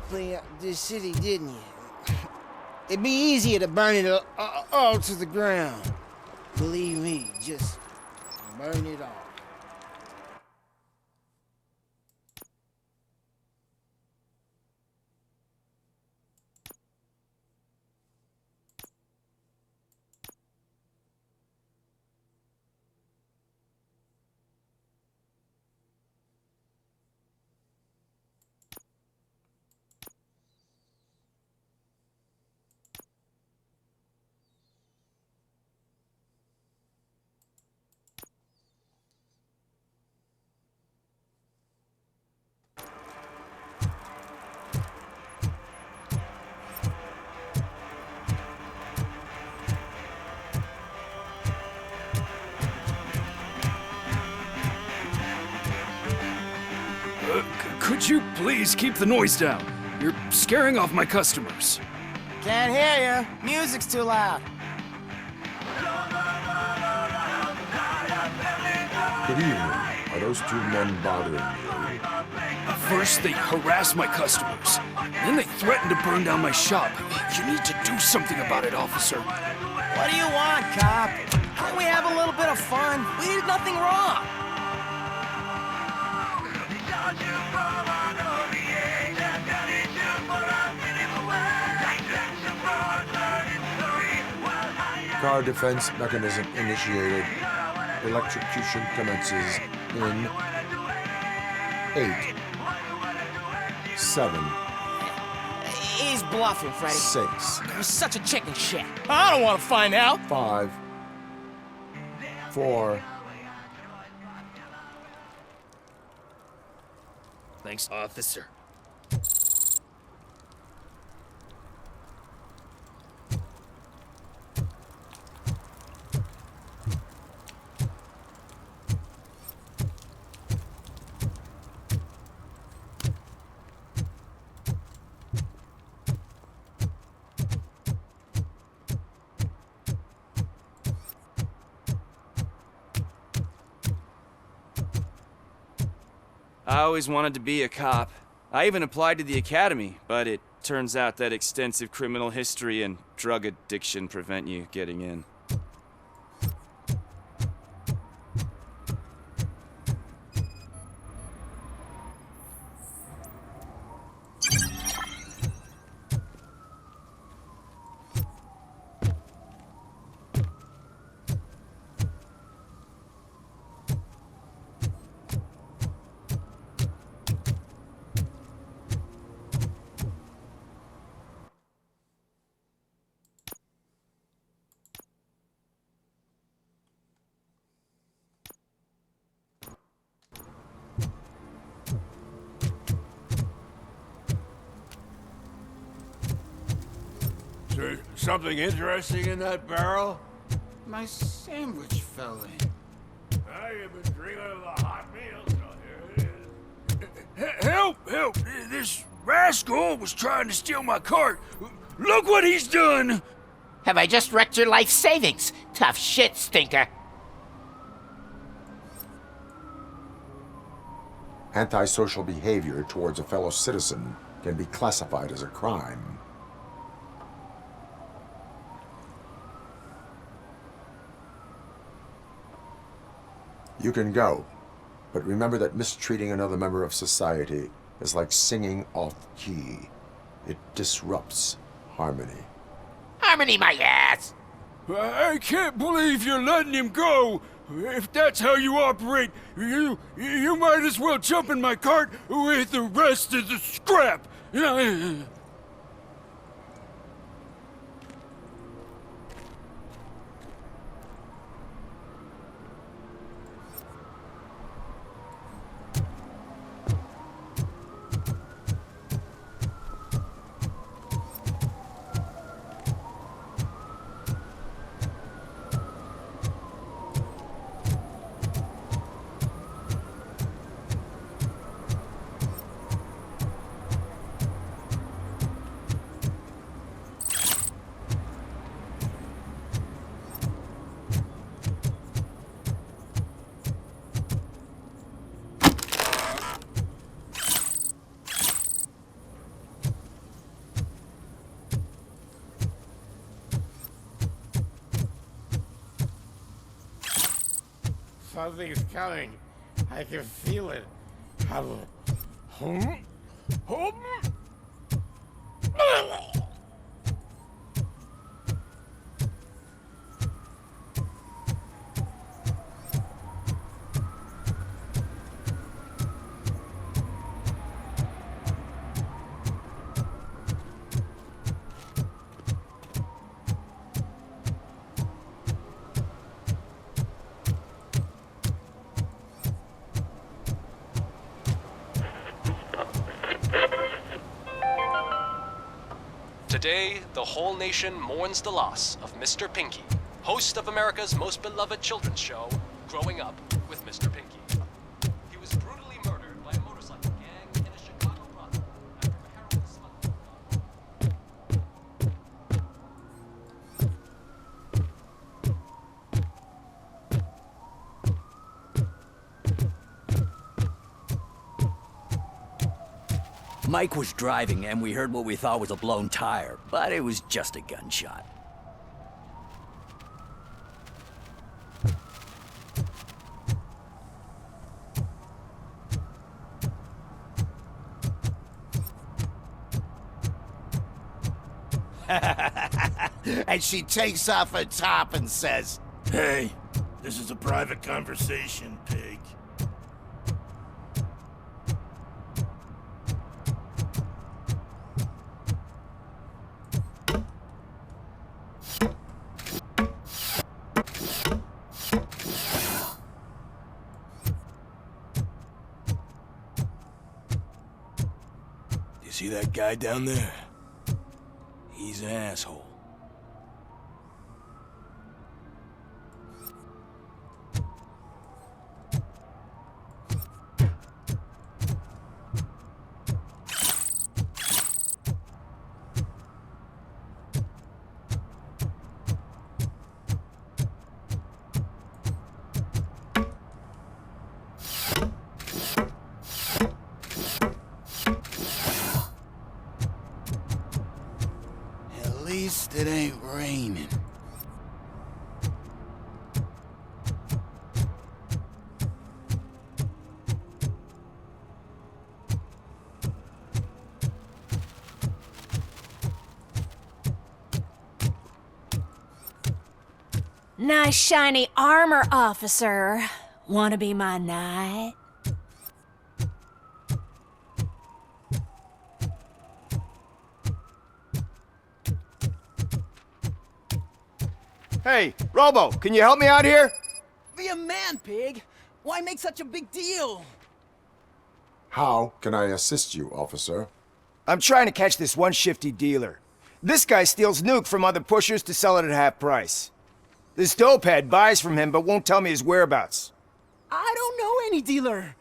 clean up this city, didn't you? It'd be easier to burn it all to the ground. Believe me, just burn it all. Could you please keep the noise down? You're scaring off my customers. Can't hear you. Music's too loud. Good evening. Are those two men bothering you? First, they harass my customers. Then they threaten to burn down my shop. You need to do something about it, officer. What do you want, cop? Can't we have a little bit of fun? We did nothing wrong. Car defense mechanism initiated. Electrocution commences in 8, 7, He's bluffing, Freddy. 6, You're such a chicken shit. I don't want to find out. 5, 4. Thanks, officer. I always wanted to be a cop. I even applied to the academy, but it turns out that extensive criminal history and drug addiction prevent you getting in. Something interesting in that barrel? My sandwich fell in. You've been dreaming of the hot meal, so here it is. Help! Help! This rascal was trying to steal my cart. Look what he's done! Have I just wrecked your life savings? Tough shit, stinker. Antisocial behavior towards a fellow citizen can be classified as a crime. You can go, but remember that mistreating another member of society is like singing off key. It disrupts harmony. Harmony my ass! I can't believe you're letting him go! If that's how you operate, you might as well jump in my cart with the rest of the scrap! Something's coming. I can feel it. Today, the whole nation mourns the loss of Mr. Pinky, host of America's most beloved children's show, Growing Up with Mr. Pinky. He was brutally murdered by a motorcycle gang in a Chicago brothel after a heroin smuggling. Mike was driving and we heard what we thought was a blown tire, but it was just a gunshot. And she takes off her top and says, Hey, this is a private conversation, pig. You see that guy down there? He's an asshole. at least it ain't raining. Nice shiny armor, officer. Wanna be my knight? Hey, Robo, can you help me out here? Be a man, pig. Why make such a big deal? How can I assist you, officer? I'm trying to catch this one shifty dealer. This guy steals nuke from other pushers to sell it at half price. This dopehead buys from him but won't tell me his whereabouts. I don't know any dealer.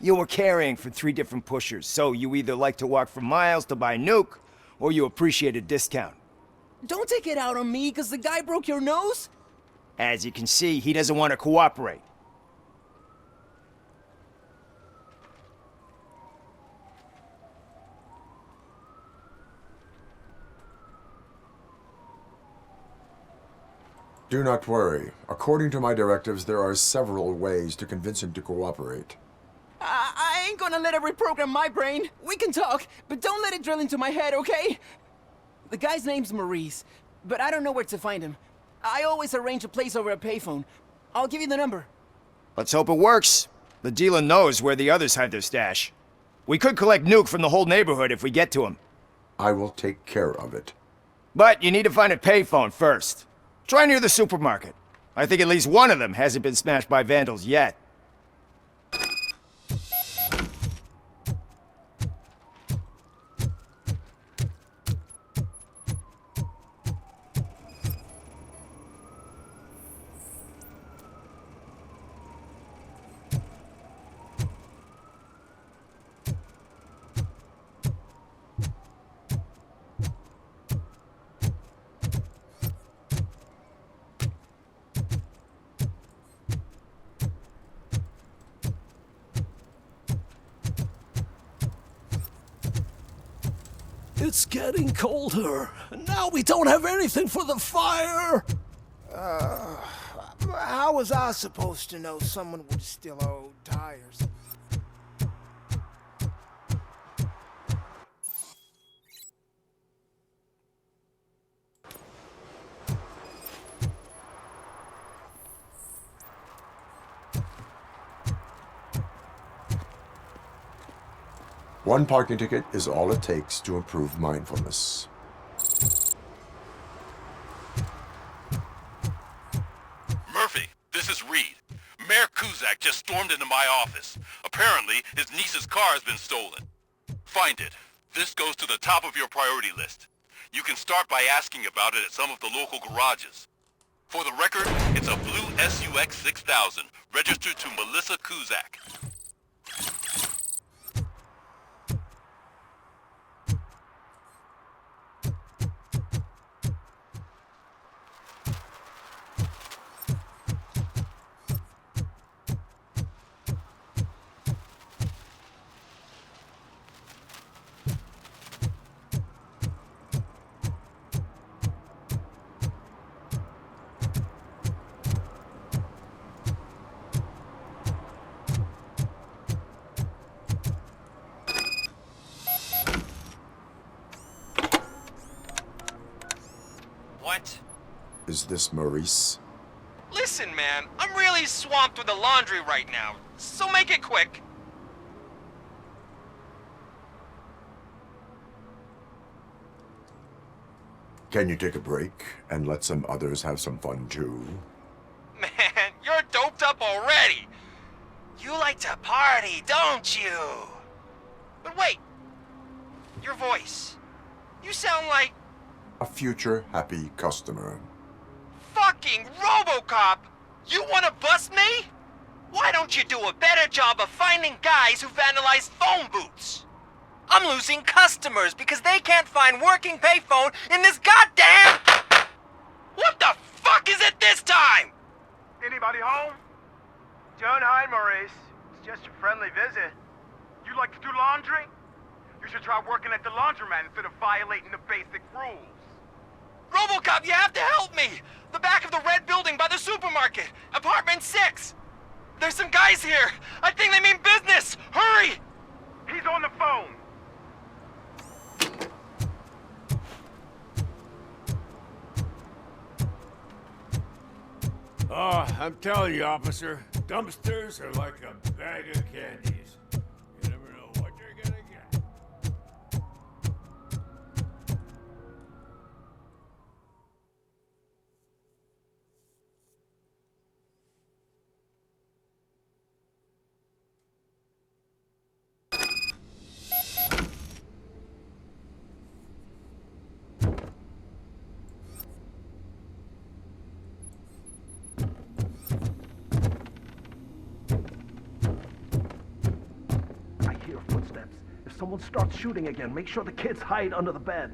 You were carrying for 3 different pushers, so you either like to walk for miles to buy nuke, or you appreciate a discount. Don't take it out on me, because the guy broke your nose? As you can see, he doesn't want to cooperate. Do not worry. According to my directives, there are several ways to convince him to cooperate. I ain't gonna let it reprogram my brain. We can talk, but don't let it drill into my head, okay? The guy's name's Maurice, but I don't know where to find him. I always arrange a place over a payphone. I'll give you the number. Let's hope it works. The dealer knows where the others hide their stash. We could collect nuke from the whole neighborhood if we get to him. I will take care of it. But you need to find a payphone first. Try near the supermarket. I think at least one of them hasn't been smashed by vandals yet. It's getting colder, and now we don't have anything for the fire. How was I supposed to know someone would steal our old tires? One parking ticket is all it takes to improve mindfulness. Murphy, this is Reed. Mayor Kuzak just stormed into my office. Apparently, his niece's car has been stolen. Find it. This goes to the top of your priority list. You can start by asking about it at some of the local garages. For the record, it's a blue SUX 6000, registered to Melissa Kuzak. What? Is this Maurice? Listen, man, I'm really swamped with the laundry right now, so make it quick. Can you take a break and let some others have some fun too? Man, you're doped up already. You like to party, don't you? But wait, your voice. You sound like A future happy customer. fucking Robocop! You wanna bust me? Why don't you do a better job of finding guys who vandalize phone booths? I'm losing customers because they can't find working payphone in this goddamn... What the fuck is it this time? Anybody home? Don't hide, Maurice. It's just a friendly visit. You like to do laundry? You should try working at the laundromat instead of violating the basic rules. Robocop, you have to help me! The back of the red building by the supermarket, apartment 6. There's some guys here. I think they mean business. Hurry! He's on the phone. Oh, I'm telling you, officer, dumpsters are like a bag of candies. You never know what you're gonna get. I hear footsteps. If someone starts shooting again, make sure the kids hide under the bed.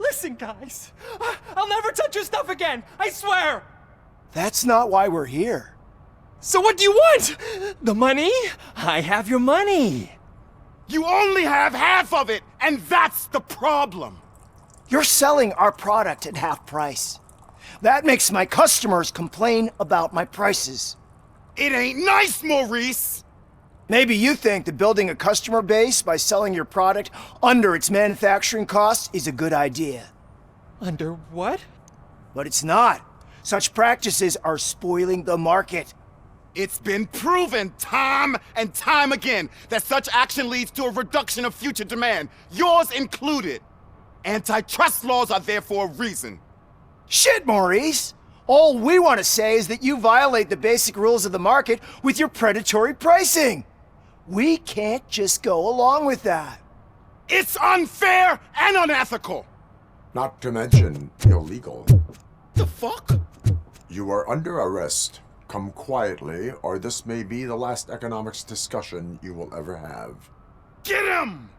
Listen, guys. I'll never touch your stuff again. I swear. That's not why we're here. So what do you want? The money? I have your money. You only have half of it, and that's the problem. You're selling our product at half price. That makes my customers complain about my prices. It ain't nice, Maurice! Maybe you think that building a customer base by selling your product under its manufacturing costs is a good idea. Under what? But it's not. Such practices are spoiling the market. It's been proven time and time again that such action leads to a reduction of future demand, yours included. Antitrust laws are there for a reason. Shit, Maurice! All we want to say is that you violate the basic rules of the market with your predatory pricing. We can't just go along with that. It's unfair and unethical! Not to mention illegal. The fuck? You are under arrest. Come quietly, or this may be the last economics discussion you will ever have. Get him!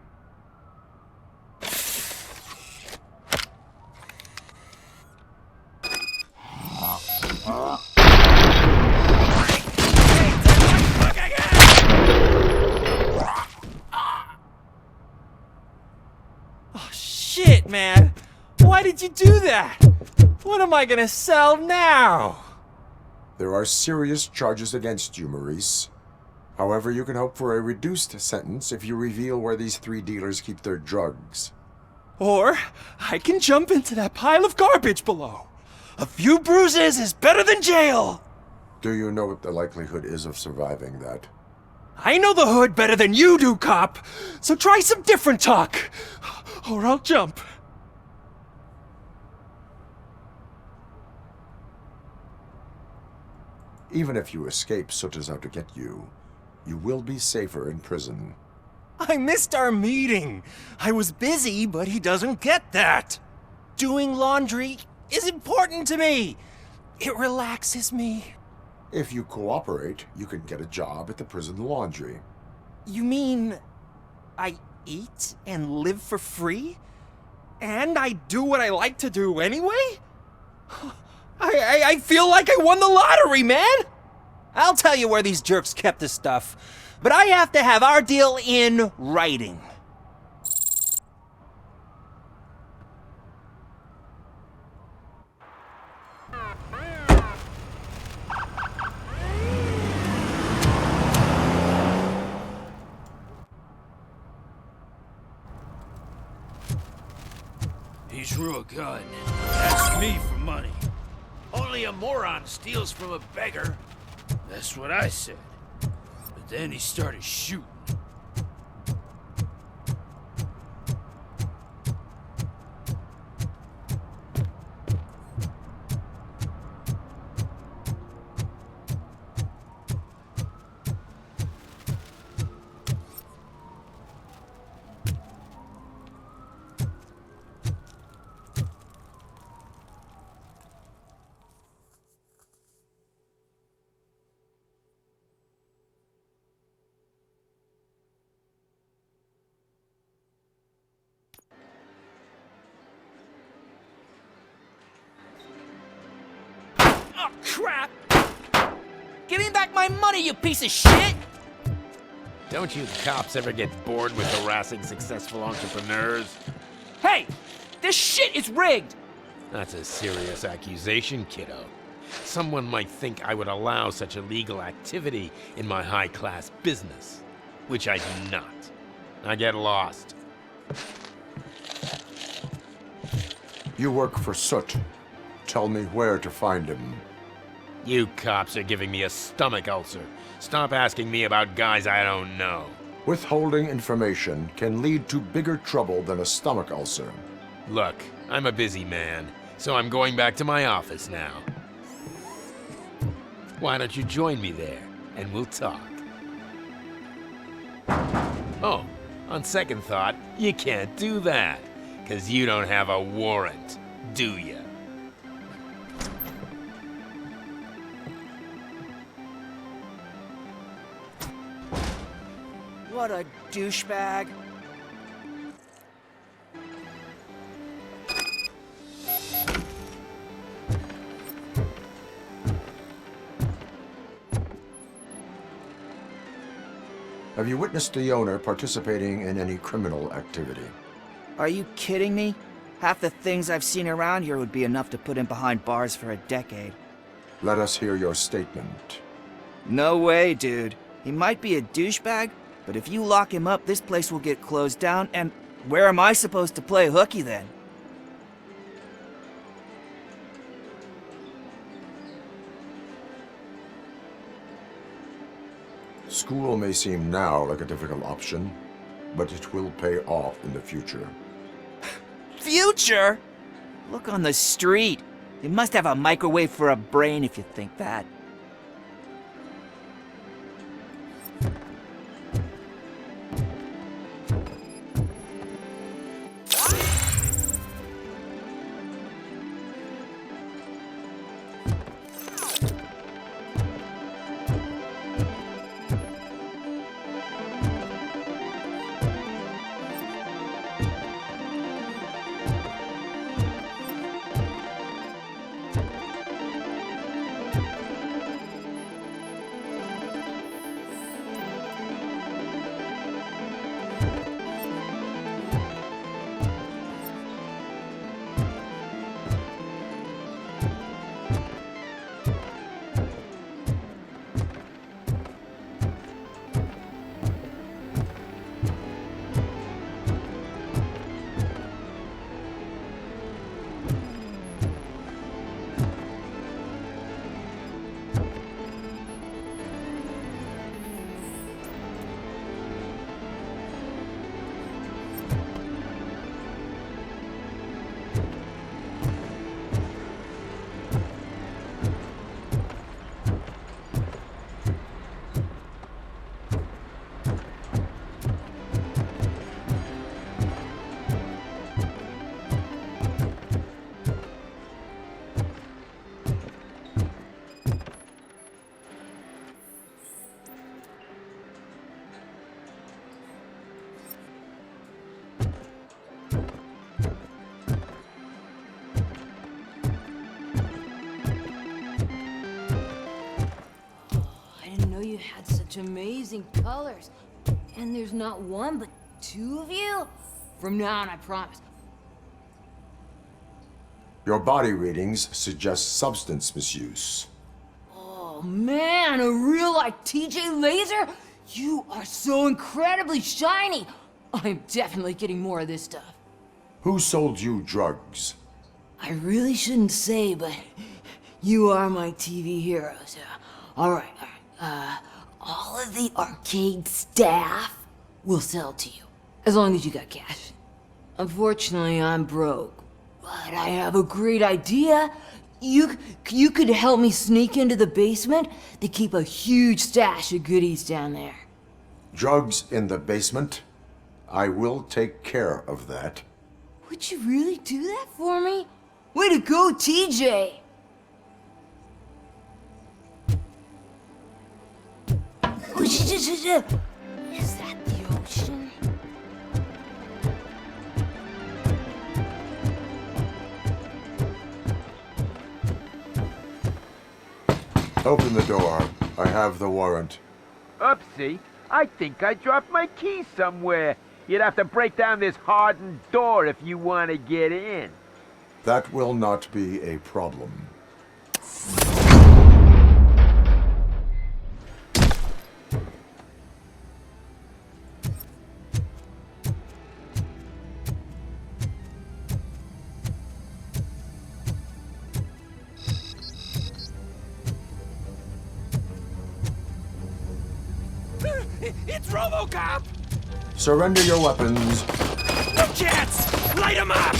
Oh, shit, man. Why did you do that? What am I gonna sell now? There are serious charges against you, Maurice. However, you can hope for a reduced sentence if you reveal where these 3 dealers keep their drugs. Or I can jump into that pile of garbage below. A few bruises is better than jail. Do you know what the likelihood is of surviving that? I know the hood better than you do, cop. So try some different talk, or I'll jump. Even if you escape Soot is out to get you, you will be safer in prison. I missed our meeting. I was busy, but he doesn't get that. Doing laundry is important to me. It relaxes me. If you cooperate, you can get a job at the prison laundry. You mean I eat and live for free? And I do what I like to do anyway? I feel like I won the lottery, man! I'll tell you where these jerks kept the stuff, but I have to have our deal in writing. He's real good. Ask me for money. Only a moron steals from a beggar. That's what I said. But then he started shooting. Oh, crap! Give me back my money, you piece of shit! Don't you cops ever get bored with harassing successful entrepreneurs? Hey! This shit is rigged! That's a serious accusation, kiddo. Someone might think I would allow such illegal activity in my high-class business, which I do not. I get lost. You work for Soot. Tell me where to find him. You cops are giving me a stomach ulcer. Stop asking me about guys I don't know. Withholding information can lead to bigger trouble than a stomach ulcer. Look, I'm a busy man, so I'm going back to my office now. Why don't you join me there, and we'll talk. Oh, on second thought, you can't do that, 'cause you don't have a warrant, do ya? What a douchebag. Have you witnessed the owner participating in any criminal activity? Are you kidding me? Half the things I've seen around here would be enough to put him behind bars for a decade. Let us hear your statement. No way, dude. He might be a douchebag, but if you lock him up, this place will get closed down, and where am I supposed to play hooky then? School may seem now like a difficult option, but it will pay off in the future. Future? Look on the street. You must have a microwave for a brain if you think that. Had such amazing colors. And there's not one, but two of you? From now on, I promise. Your body readings suggest substance misuse. Oh man, a real like TJ Laser? You are so incredibly shiny. I'm definitely getting more of this stuff. Who sold you drugs? I really shouldn't say, but you are my TV heroes. All right. All of the arcade staff will sell to you, as long as you got cash. Unfortunately, I'm broke, but I have a great idea. You could help me sneak into the basement. They keep a huge stash of goodies down there. Drugs in the basement? I will take care of that. Would you really do that for me? Way to go, TJ! Is that the ocean? Open the door. I have the warrant. Oopsie. I think I dropped my key somewhere. You'd have to break down this hardened door if you want to get in. That will not be a problem. It's Robocop! Surrender your weapons. No chance! Light him up!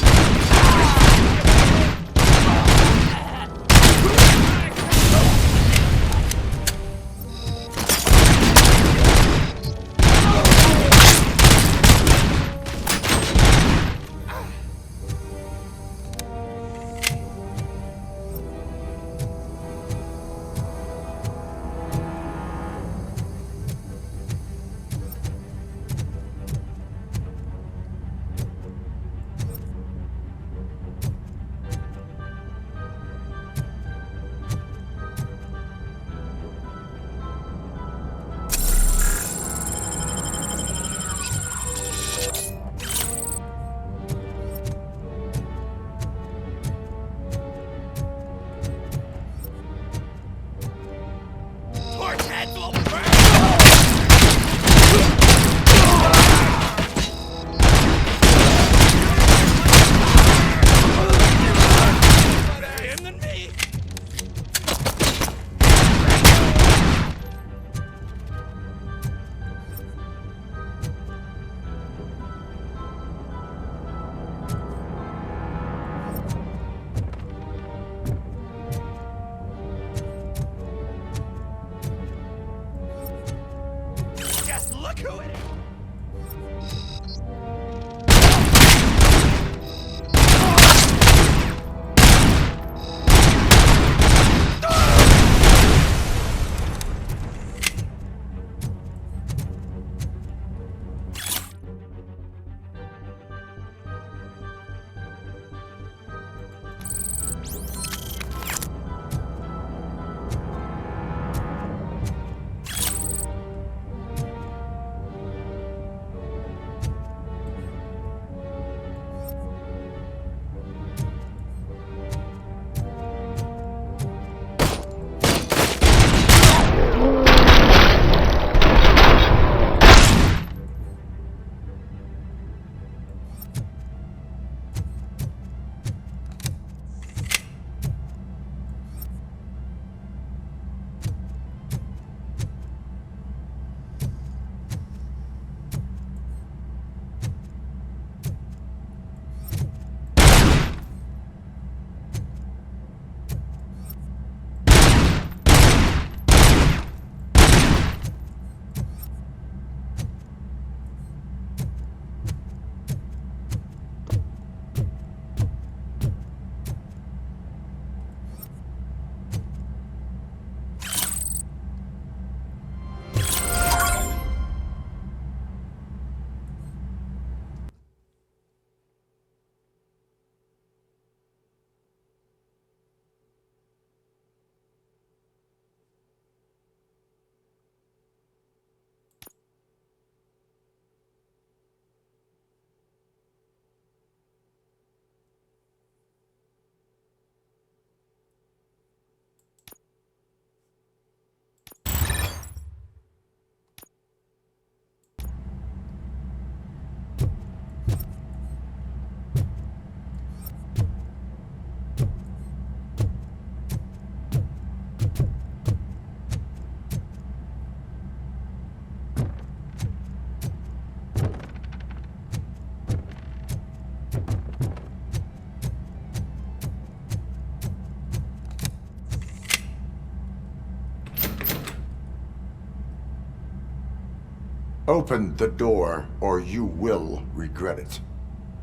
Open the door, or you will regret it.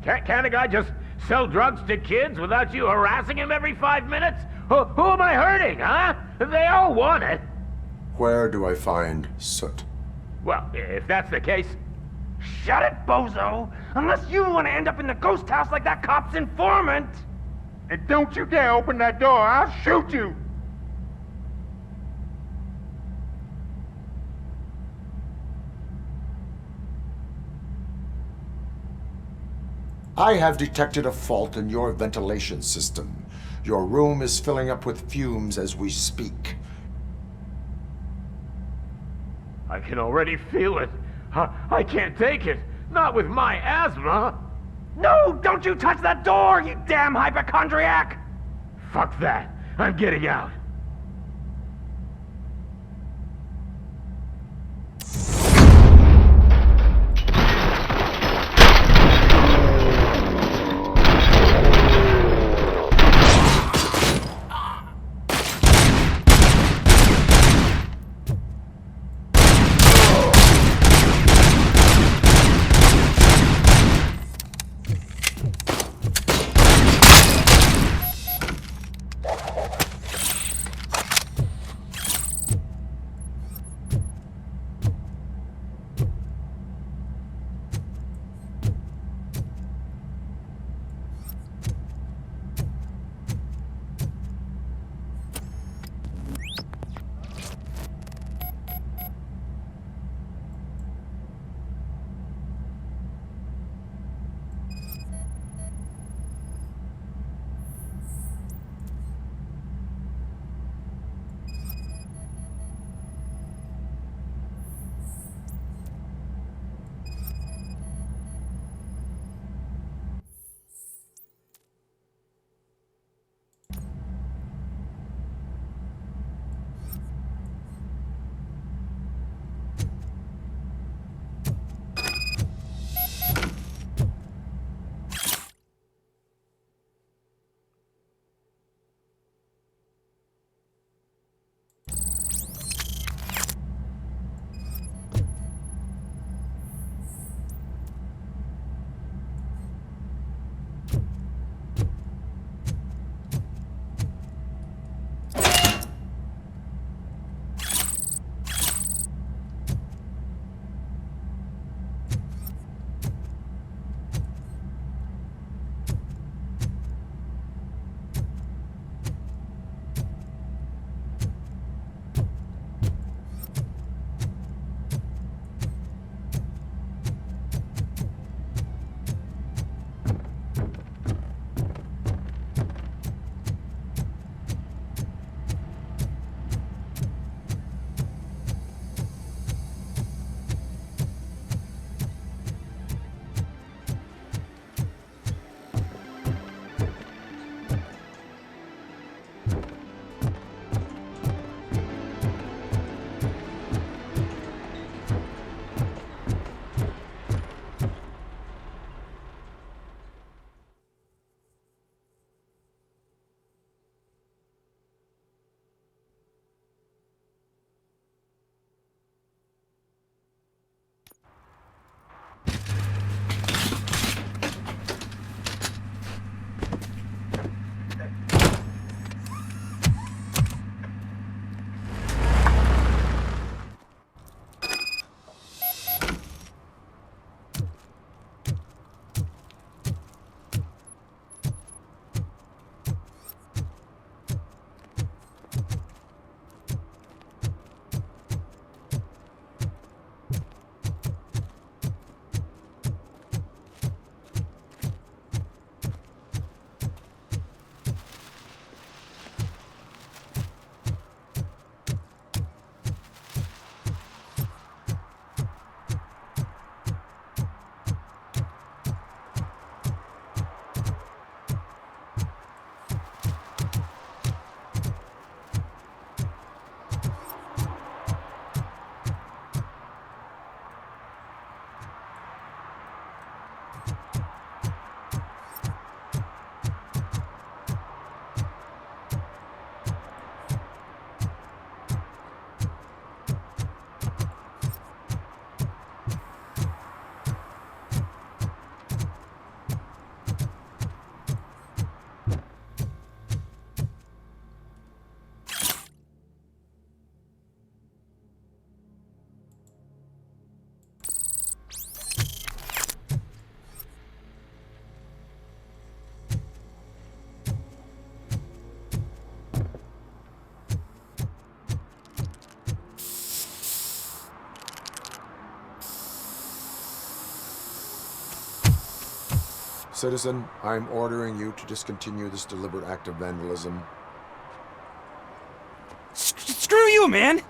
Can't a guy just sell drugs to kids without you harassing him every 5 minutes? Who am I hurting, huh? They all want it. Where do I find Soot? Well, if that's the case, shut it, bozo! Unless you want to end up in the ghost house like that cop's informant! And don't you dare open that door, I'll shoot you! I have detected a fault in your ventilation system. Your room is filling up with fumes as we speak. I can already feel it. I can't take it. Not with my asthma. No, don't you touch that door, you damn hypochondriac! Fuck that. I'm getting out. Citizen, I'm ordering you to discontinue this deliberate act of vandalism. Screw you, man!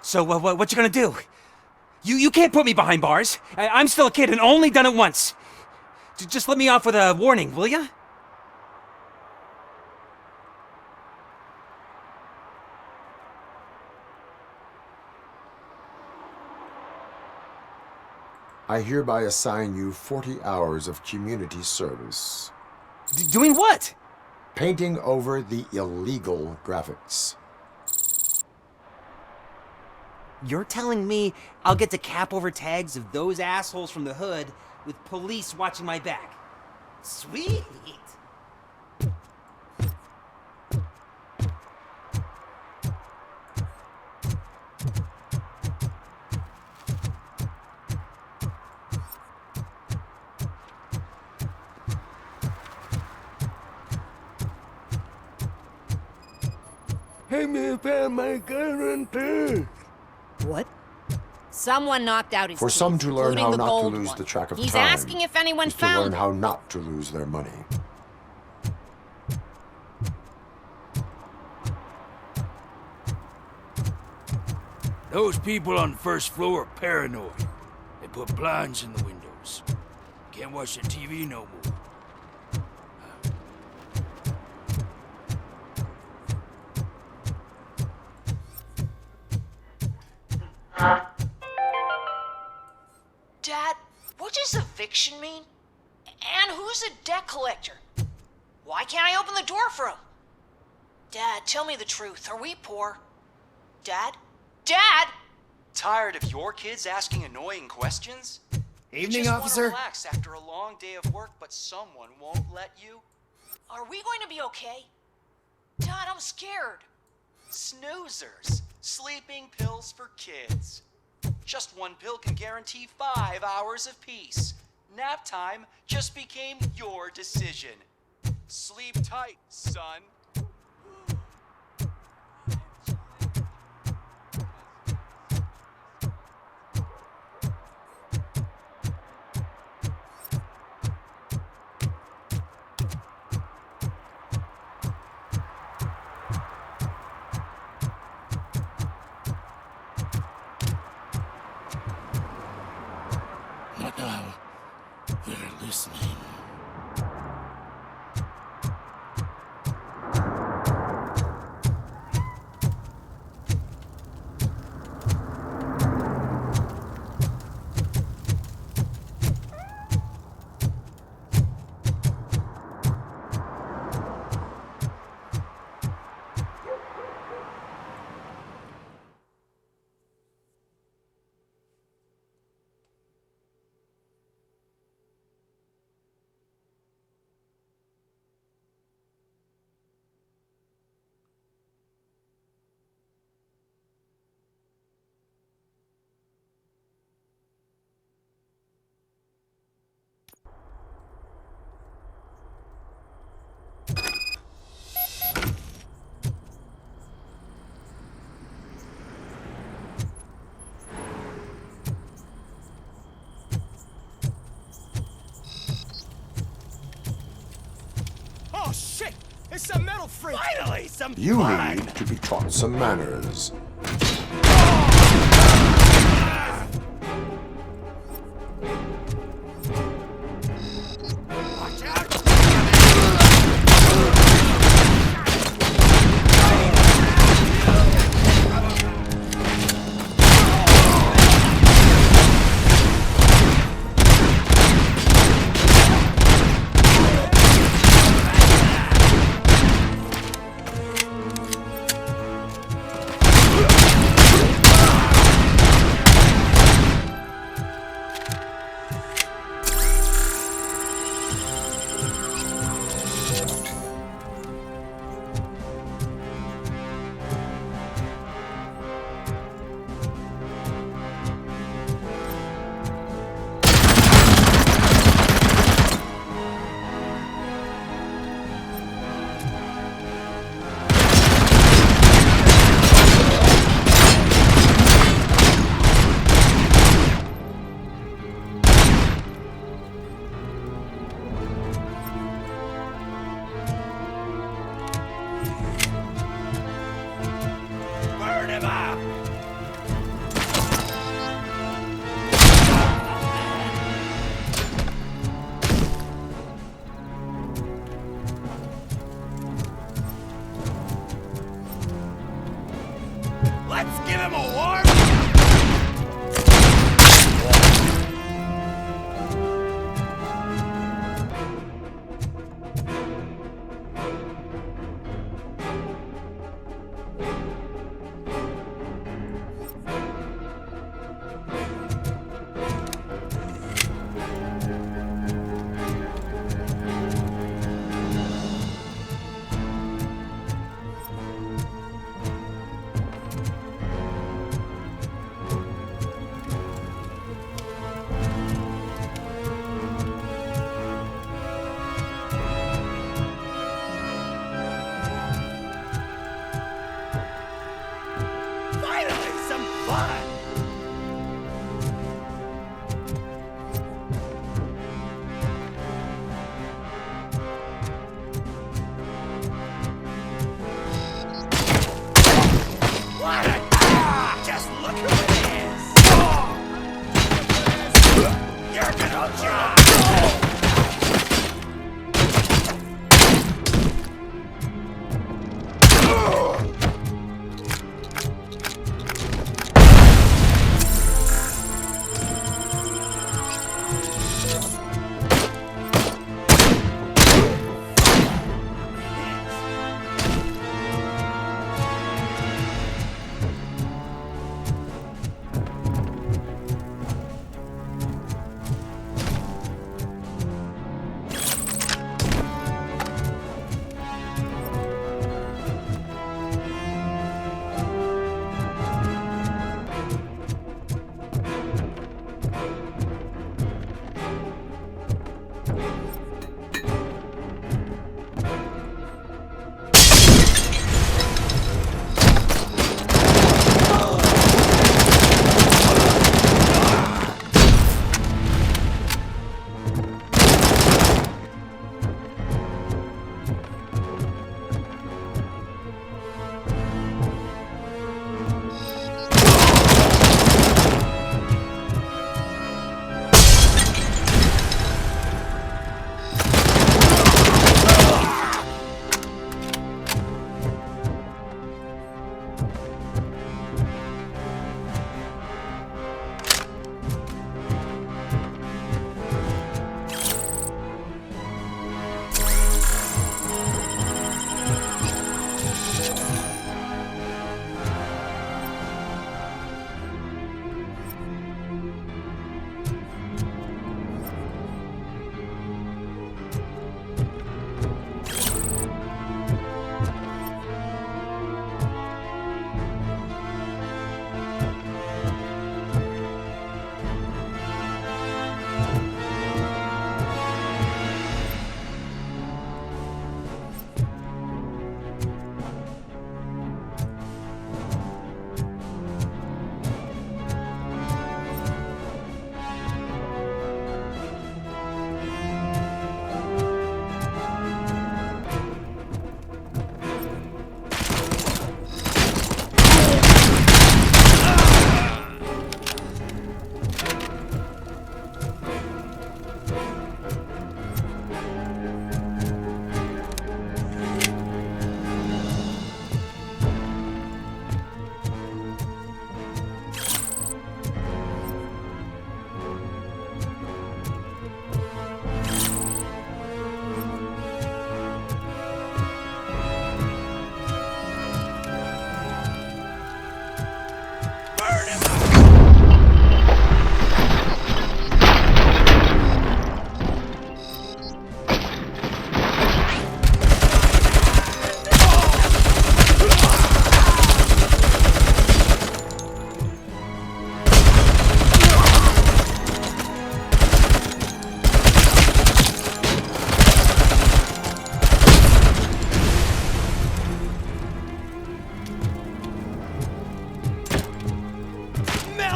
So, what you gonna do? You can't put me behind bars. I'm still a kid and only done it once. Just let me off with a warning, will ya? I hereby assign you 40 hours of community service. Doing what? Painting over the illegal graphics. You're telling me I'll get to cap over tags of those assholes from the hood with police watching my back? Sweet! Hey, me found my guarantee. What? Someone knocked out his For teeth, some to learn including how the not to gold lose one. the track of He's time. asking if anyone is to found learn it. how not to lose their money. Those people on the first floor are paranoid. They put blinds in the windows. Can't watch the TV no more. Dad, what does eviction mean? And who's a debt collector? Why can't I open the door for him? Dad, tell me the truth. Are we poor? Dad? Dad! Tired of your kids asking annoying questions? Evening, you just officer. Want to relax after a long day of work, but someone won't let you? Are we going to be okay? Dad, I'm scared. Snoozers. Sleeping pills for kids. Just one pill can guarantee 5 hours of peace. Nap time just became your decision. Sleep tight, son. Now, they're listening. Oh shit! It's a metal freak! Finally, some You fun! need to be taught some manners.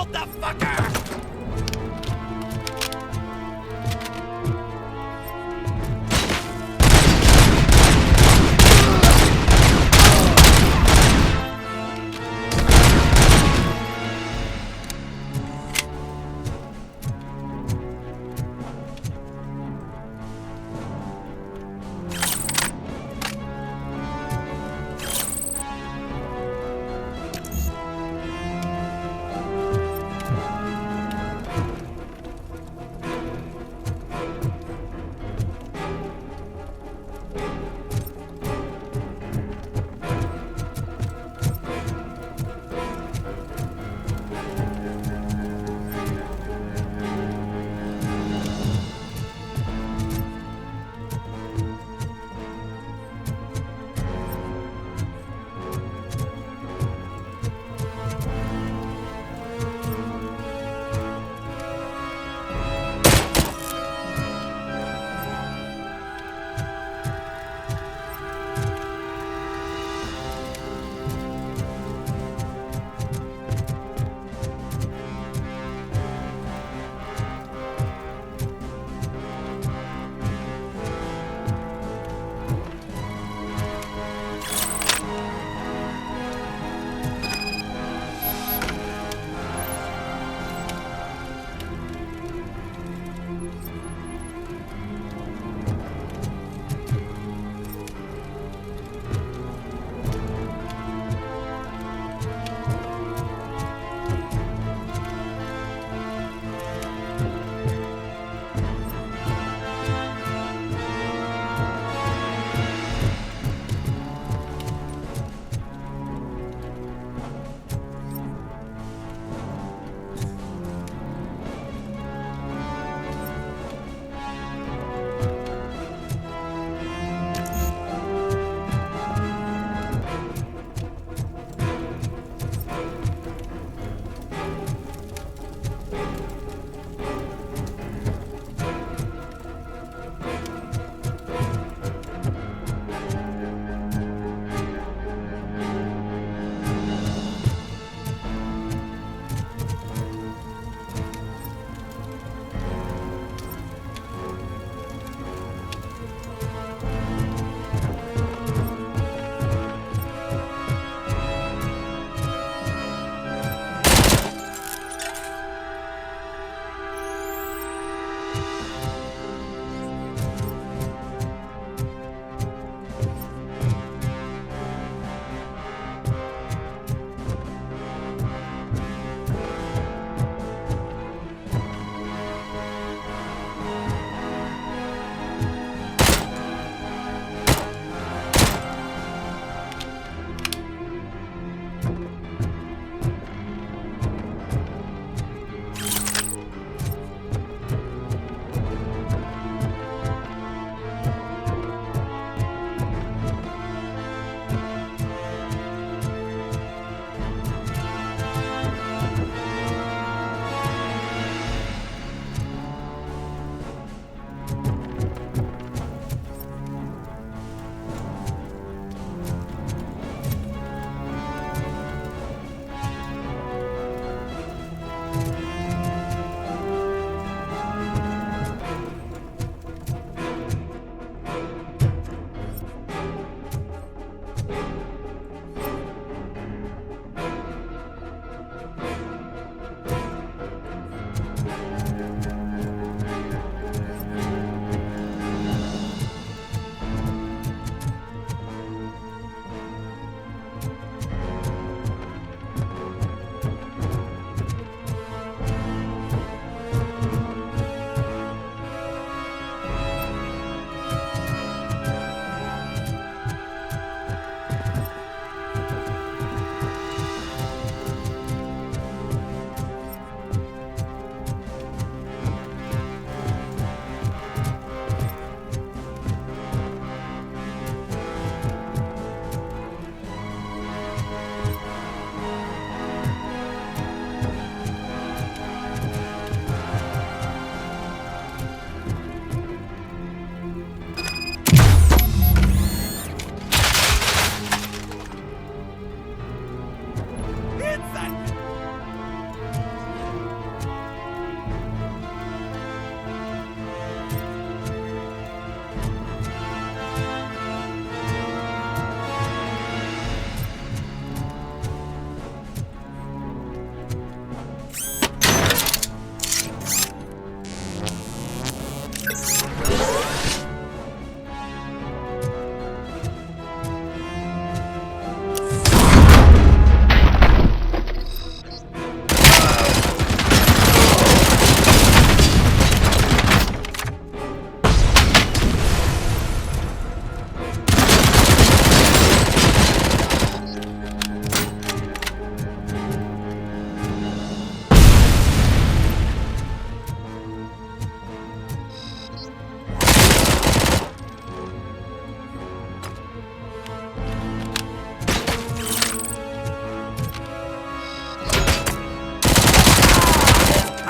killed the fucker!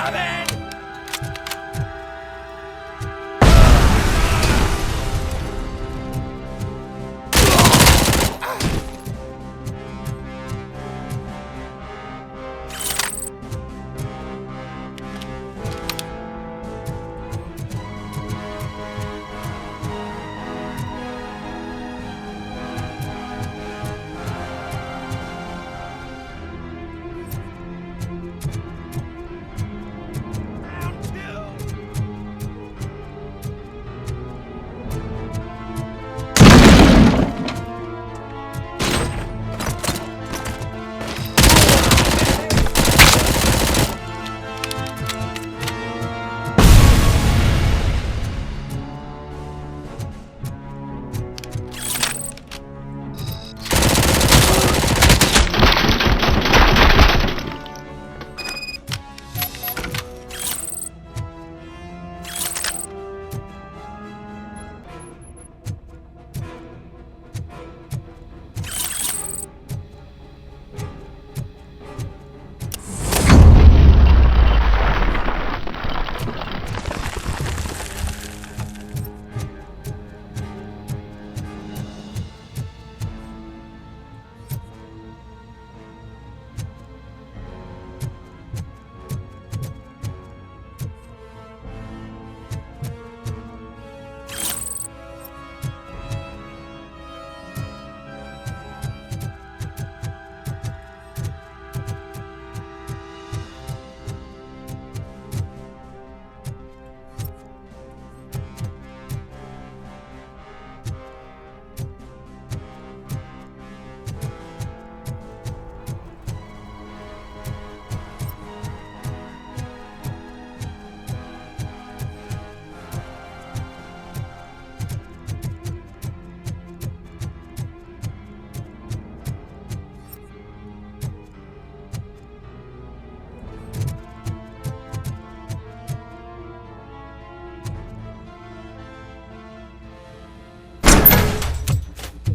coming!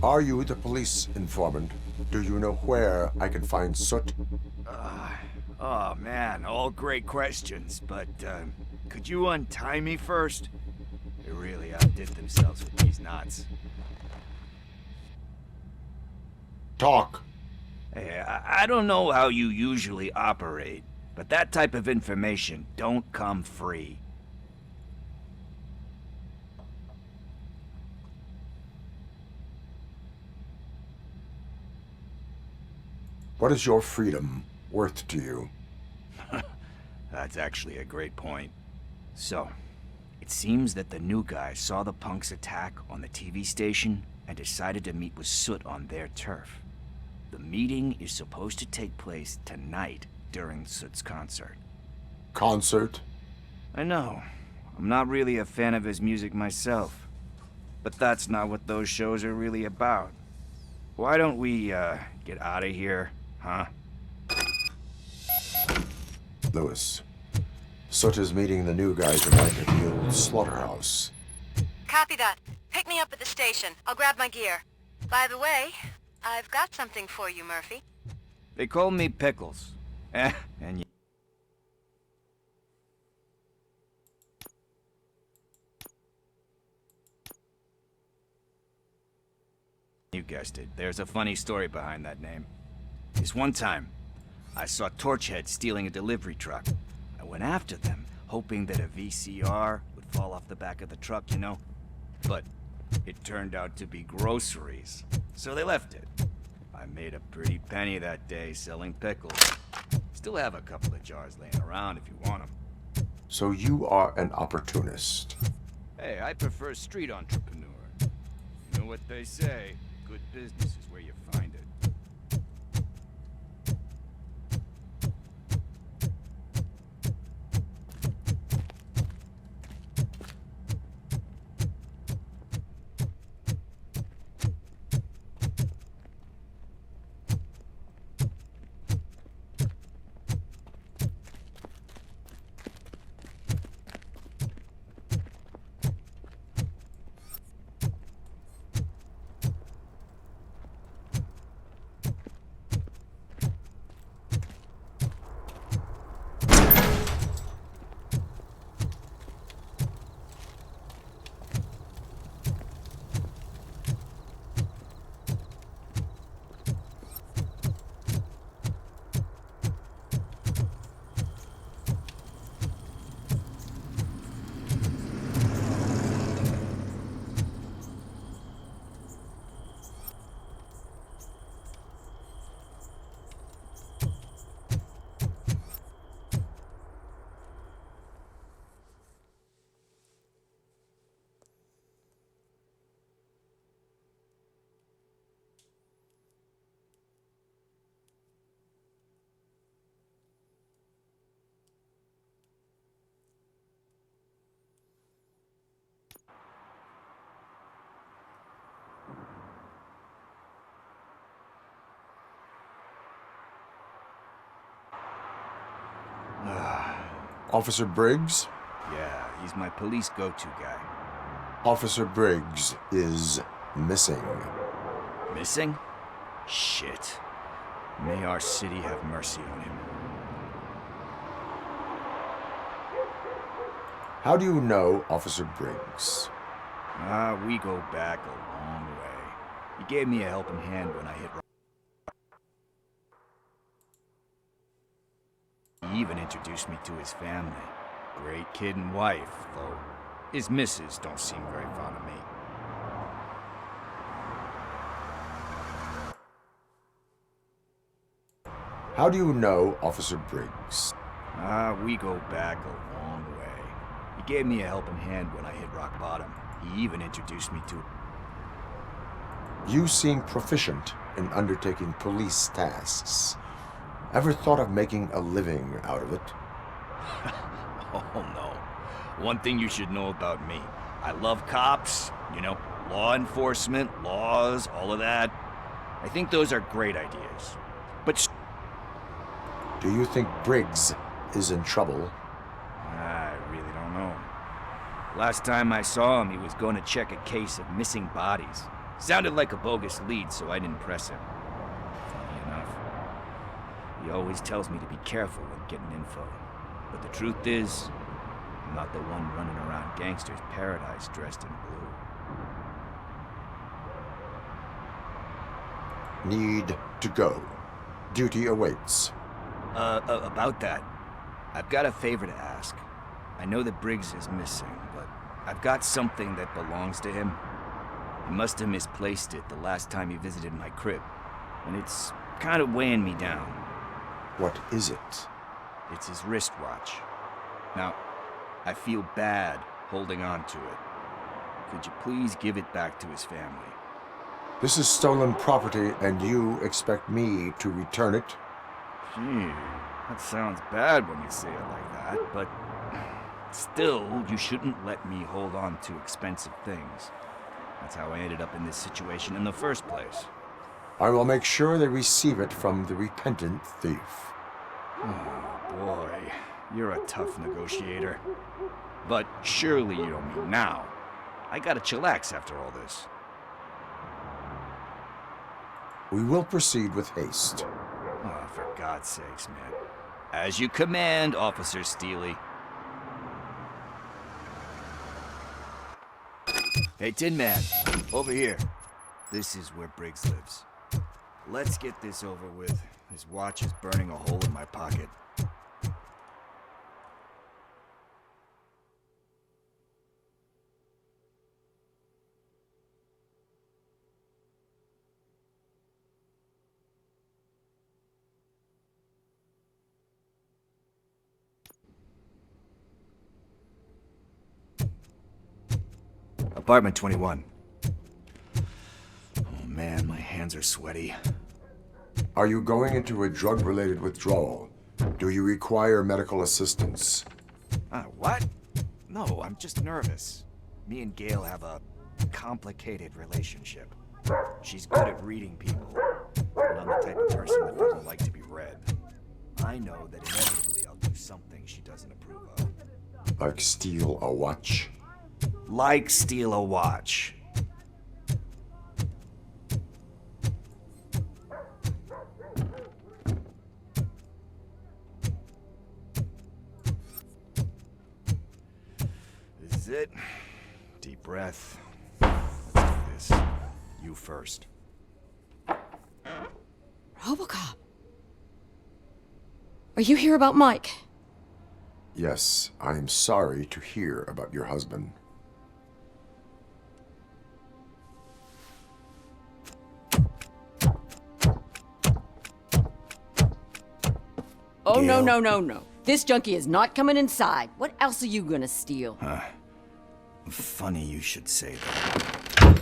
Are you the police informant? Do you know where I can find Soot? Oh man, all great questions, but could you untie me first? They really outdid themselves with these knots. Talk. Hey, I don't know how you usually operate, but that type of information don't come free. What is your freedom worth to you? That's actually a great point. So, it seems that the new guy saw the punks attack on the TV station and decided to meet with Soot on their turf. The meeting is supposed to take place tonight during Soot's concert. Concert? I know. I'm not really a fan of his music myself. But that's not what those shows are really about. Why don't we, get out of here, huh? Lewis, Soot is meeting the new guy tonight at the old slaughterhouse. Copy that. Pick me up at the station. I'll grab my gear. By the way, I've got something for you, Murphy. They call me Pickles. And you guessed it. There's a funny story behind that name. This one time, I saw Torchhead stealing a delivery truck. I went after them, hoping that a VCR would fall off the back of the truck, you know? But it turned out to be groceries, so they left it. I made a pretty penny that day selling pickles. Still have a couple of jars laying around if you want them. So you are an opportunist. Hey, I prefer street entrepreneur. You know what they say, good business is where you find it. Officer Briggs? Yeah, he's my police go-to guy. Officer Briggs is missing. Missing? Shit. May our city have mercy on him. How do you know Officer Briggs? We go back a long way. He gave me a helping hand when I hit rock. He even introduced me to his family. Great kid and wife, though his missus don't seem very fond of me. How do you know Officer Briggs? We go back a long way. He gave me a helping hand when I hit rock bottom. He even introduced me to... You seem proficient in undertaking police tasks. Ever thought of making a living out of it? Oh no. One thing you should know about me. I love cops, you know, law enforcement, laws, all of that. I think those are great ideas. But... Do you think Briggs is in trouble? I really don't know. Last time I saw him, he was going to check a case of missing bodies. Sounded like a bogus lead, so I didn't press him. Funny enough. He always tells me to be careful when getting info. But the truth is, I'm not the one running around gangster's paradise dressed in blue. Need to go. Duty awaits. About that, I've got a favor to ask. I know that Briggs is missing, but I've got something that belongs to him. He must have misplaced it the last time he visited my crib, and it's kind of weighing me down. What is it? It's his wristwatch. Now, I feel bad holding on to it. Could you please give it back to his family? This is stolen property, and you expect me to return it? Gee, that sounds bad when you say it like that, but still, you shouldn't let me hold on to expensive things. That's how I ended up in this situation in the first place. I will make sure they receive it from the repentant thief. Oh boy, you're a tough negotiator. But surely you don't mean now. I gotta chillax after all this. We will proceed with haste. Oh, for God's sakes, man. As you command, Officer Steely. Hey, Tin Man, over here. This is where Briggs lives. Let's get this over with. His watch is burning a hole in my pocket. Apartment 21. Oh man, my hands are sweaty. Are you going into a drug-related withdrawal? Do you require medical assistance? What? No, I'm just nervous. Me and Gail have a complicated relationship. She's good at reading people, and I'm the type of person that doesn't like to be read. I know that inevitably I'll do something she doesn't approve of. Like steal a watch? Like steal a watch. This is it. Deep breath. Let's do this. You first. Robocop. Are you here about Mike? Yes, I am sorry to hear about your husband. Oh, no, no, no, no. This junkie is not coming inside. What else are you gonna steal? Funny you should say that.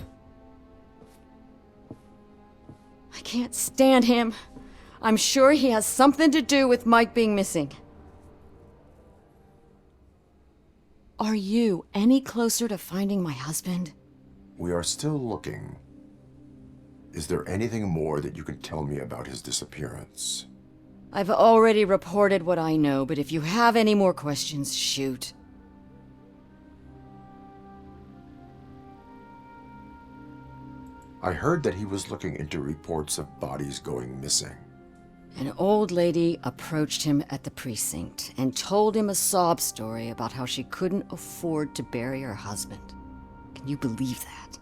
I can't stand him. I'm sure he has something to do with Mike being missing. Are you any closer to finding my husband? We are still looking. Is there anything more that you can tell me about his disappearance? I've already reported what I know, but if you have any more questions, shoot. I heard that he was looking into reports of bodies going missing. An old lady approached him at the precinct and told him a sob story about how she couldn't afford to bury her husband. Can you believe that?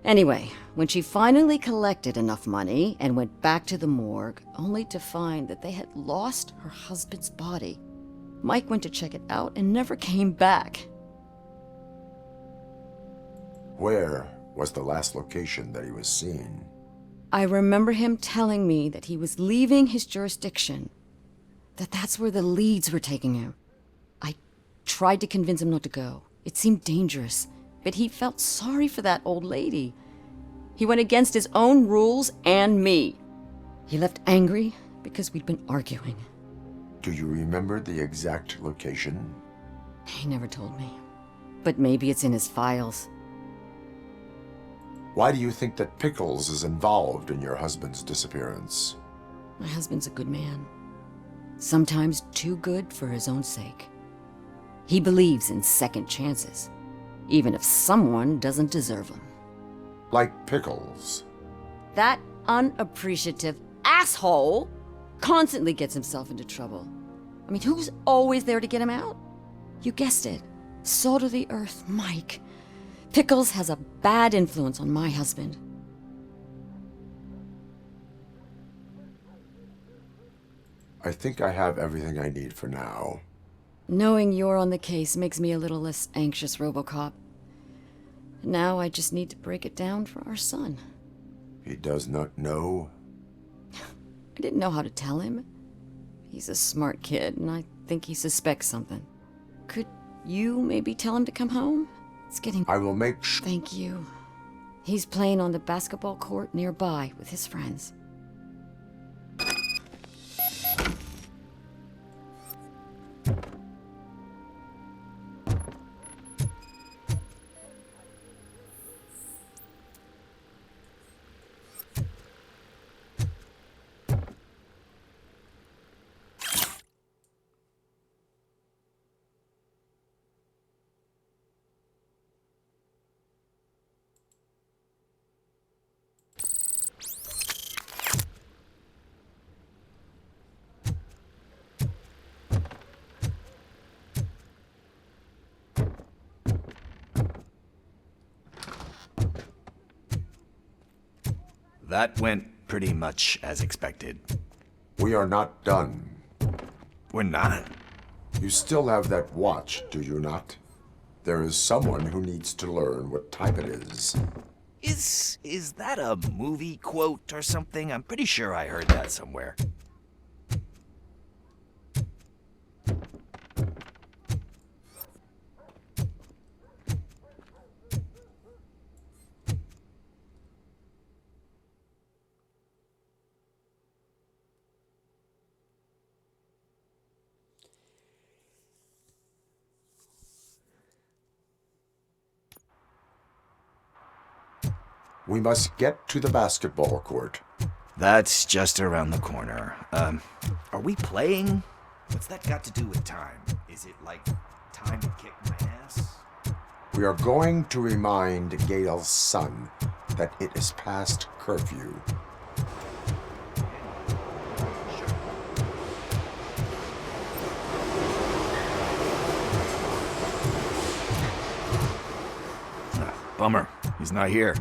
Anyway, when she finally collected enough money and went back to the morgue, only to find that they had lost her husband's body, Mike went to check it out and never came back. Where was the last location that he was seen? I remember him telling me that he was leaving his jurisdiction, that's where the leads were taking him. I tried to convince him not to go. It seemed dangerous, but he felt sorry for that old lady. He went against his own rules and me. He left angry because we'd been arguing. Do you remember the exact location? He never told me, but maybe it's in his files. Why do you think that Pickles is involved in your husband's disappearance? My husband's a good man. Sometimes too good for his own sake. He believes in second chances, even if someone doesn't deserve them. Like Pickles. That unappreciative asshole constantly gets himself into trouble. I mean, who's always there to get him out? You guessed it. Salt of the earth, Mike. Pickles has a bad influence on my husband. I think I have everything I need for now. Knowing you're on the case makes me a little less anxious, Robocop. Now I just need to break it down for our son. He does not know? I didn't know how to tell him. He's a smart kid, and I think he suspects something. Could you maybe tell him to come home? It's getting... I will make Thank you. He's playing on the basketball court nearby with his friends. That went pretty much as expected. We are not done. We're not? You still have that watch, do you not? There is someone who needs to learn what type it is. Is that a movie quote or something? I'm pretty sure I heard that somewhere. We must get to the basketball court. That's just around the corner. Are we playing? What's that got to do with time? Is it like time to kick my ass? We are going to remind Gail's son that it is past curfew. Bummer. He's not here.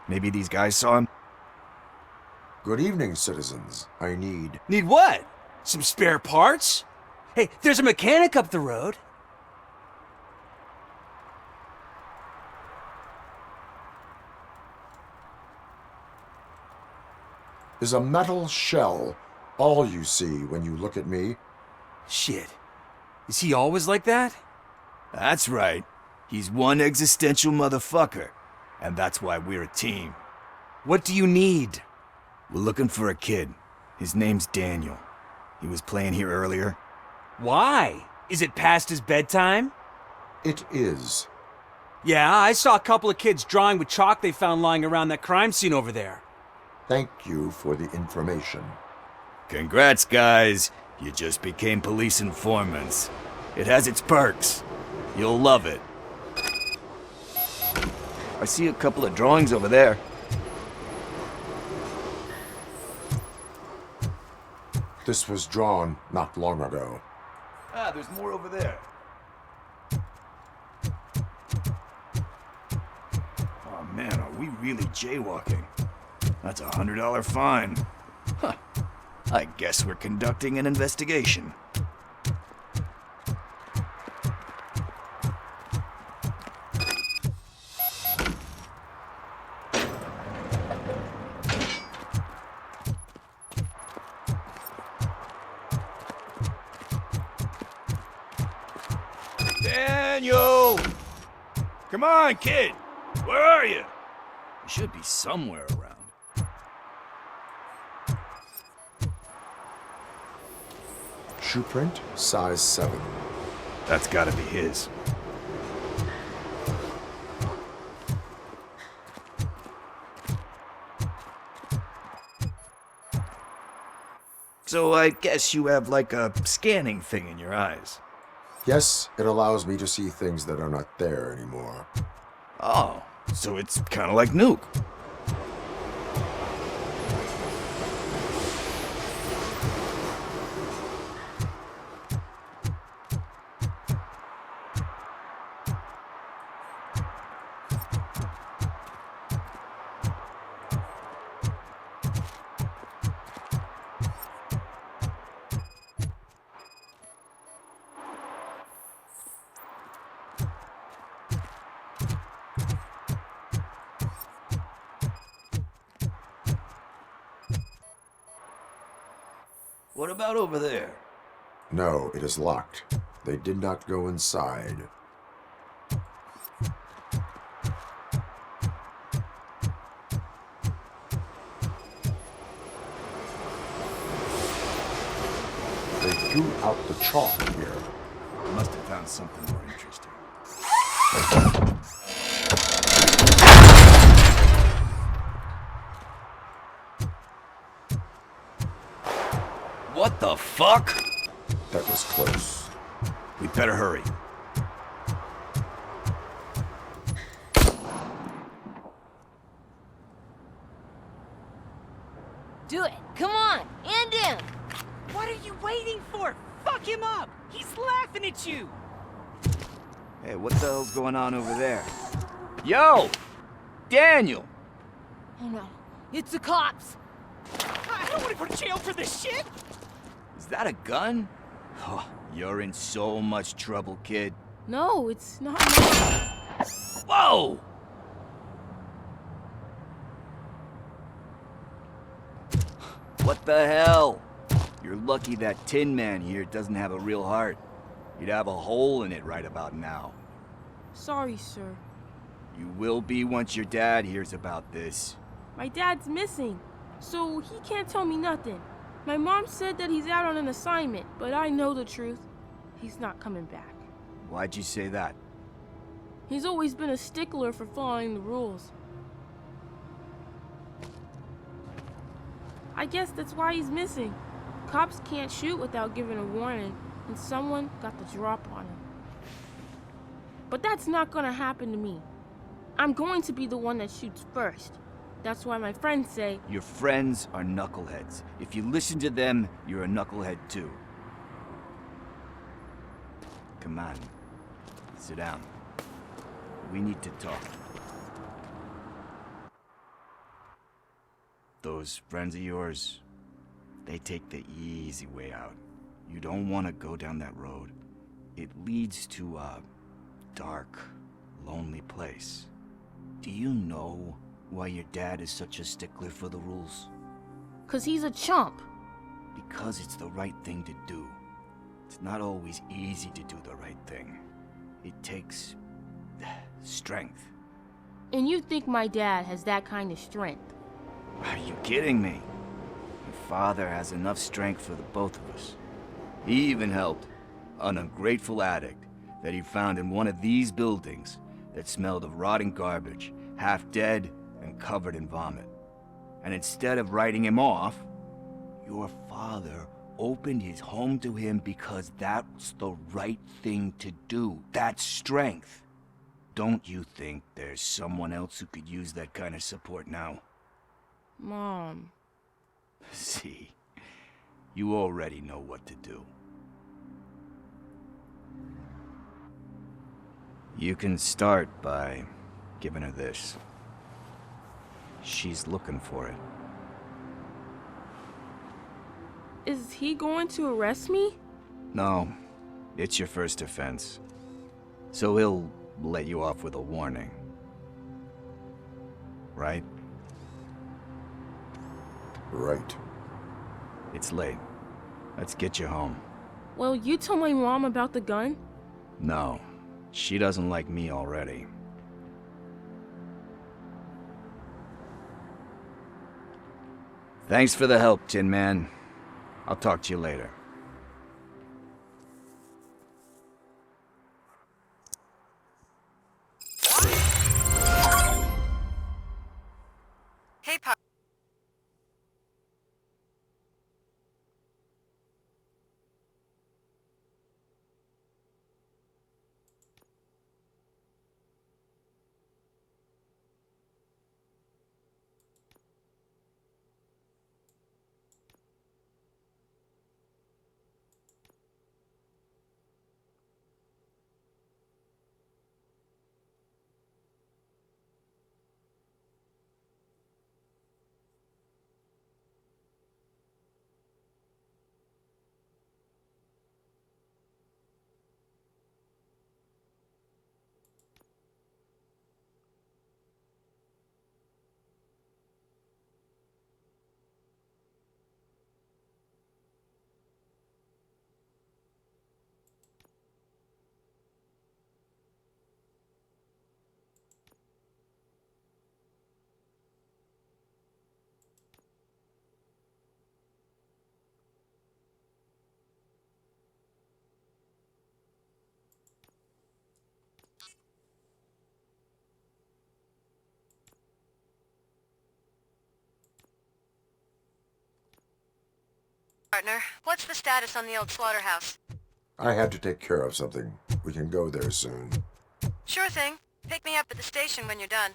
Maybe these guys saw him? Good evening, citizens. I need... Need what? Some spare parts? Hey, there's a mechanic up the road. Is a metal shell all you see when you look at me? Shit. Is he always like that? That's right. He's one existential motherfucker. And that's why we're a team. What do you need? We're looking for a kid. His name's Daniel. He was playing here earlier. Why? Is it past his bedtime? It is. Yeah, I saw a couple of kids drawing with chalk they found lying around that crime scene over there. Thank you for the information. Congrats, guys. You just became police informants. It has its perks. You'll love it. I see a couple of drawings over there. This was drawn not long ago. Ah, there's more over there. Oh man, are we really jaywalking? That's a $100 fine. Huh. I guess we're conducting an investigation. Daniel! Come on, kid! Where are you? You should be somewhere around. Shoe print, size 7. That's gotta be his. So I guess you have like a scanning thing in your eyes. Yes, it allows me to see things that are not there anymore. Oh, so it's kind of like Nuke. What about over there? No, it is locked. They did not go inside. They threw out the chalk here. Must have found something more interesting. What the fuck? That was close. We better hurry. Do it. Come on. End him. What are you waiting for? Fuck him up! He's laughing at you! Hey, what the hell's going on over there? Yo! Daniel! Oh no. It's the cops. I don't want to go to jail for this shit! Is that a gun? Oh, you're in so much trouble, kid. No, it's not. Whoa! What the hell? You're lucky that Tin Man here doesn't have a real heart. You'd have a hole in it right about now. Sorry, sir. You will be once your dad hears about this. My dad's missing, so he can't tell me nothing. My mom said that he's out on an assignment, but I know the truth. He's not coming back. Why'd you say that? He's always been a stickler for following the rules. I guess that's why he's missing. Cops can't shoot without giving a warning, and someone got the drop on him. But that's not gonna happen to me. I'm going to be the one that shoots first. That's why my friends say... Your friends are knuckleheads. If you listen to them, you're a knucklehead too. Come on. Sit down. We need to talk. Those friends of yours, they take the easy way out. You don't want to go down that road. It leads to a dark, lonely place. Do you know why your dad is such a stickler for the rules? 'Cause he's a chump. Because it's the right thing to do. It's not always easy to do the right thing. It takes strength. And you think my dad has that kind of strength? Are you kidding me? Your father has enough strength for the both of us. He even helped an ungrateful addict that he found in one of these buildings that smelled of rotting garbage, half dead and covered in vomit. And instead of writing him off, Your father opened his home to him because that's the right thing to do. That's strength. Don't you think there's someone else who could use that kind of support now? Mom. See, you already know what to do. You can start by giving her this. She's looking for it. Is he going to arrest me? No, it's your first offense. So he'll let you off with a warning. Right? Right. It's late. Let's get you home. Well, you told my mom about the gun? No, she doesn't like me already. Thanks for the help, Tin Man. I'll talk to you later. Hey, Pa. Partner, what's the status on the old slaughterhouse? I had to take care of something. We can go there soon. Sure thing. Pick me up at the station when you're done.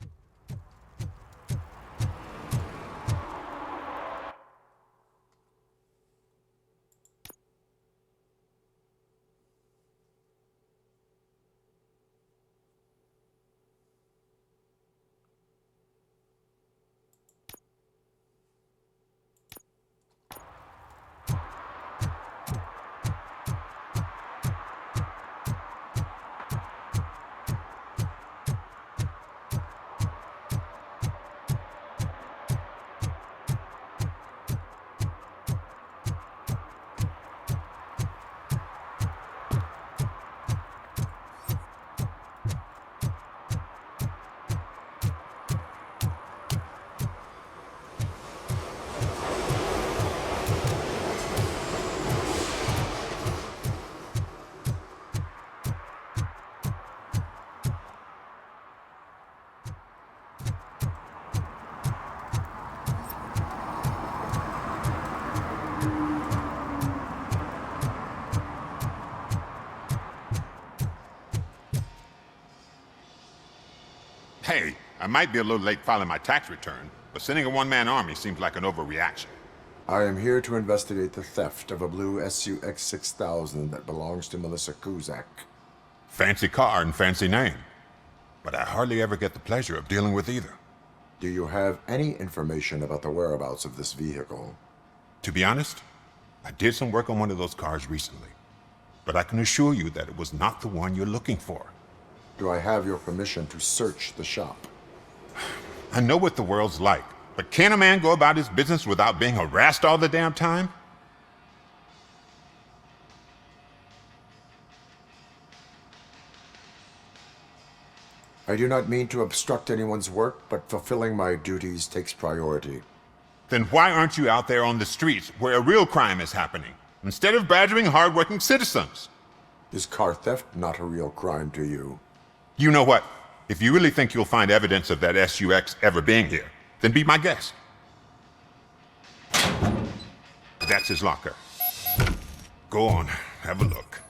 Hey, I might be a little late filing my tax return, but sending a one-man army seems like an overreaction. I am here to investigate the theft of a blue SUX 6000 that belongs to Melissa Kuzak. Fancy car and fancy name, but I hardly ever get the pleasure of dealing with either. Do you have any information about the whereabouts of this vehicle? To be honest, I did some work on one of those cars recently, but I can assure you that it was not the one you're looking for. Do I have your permission to search the shop? I know what the world's like, but can a man go about his business without being harassed all the damn time? I do not mean to obstruct anyone's work, but fulfilling my duties takes priority. Then why aren't you out there on the streets where a real crime is happening, instead of badgering hardworking citizens? Is car theft not a real crime to you? You know what? If you really think you'll find evidence of that SUX ever being here, then be my guest. That's his locker. Go on, have a look.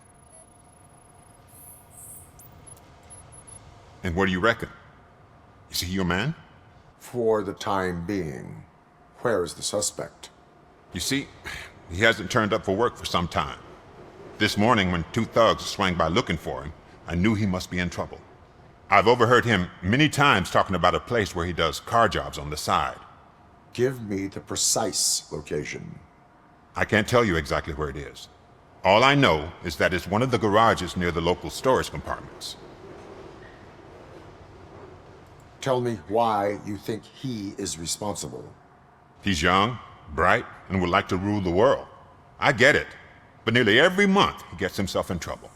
And what do you reckon? Is he your man? For the time being. Where is the suspect? You see, he hasn't turned up for work for some time. This morning, when two thugs swang by looking for him, I knew he must be in trouble. I've overheard him many times talking about a place where he does car jobs on the side. Give me the precise location. I can't tell you exactly where it is. All I know is that it's one of the garages near the local storage compartments. Tell me why you think he is responsible. He's young, bright, and would like to rule the world. I get it. But nearly every month, he gets himself in trouble.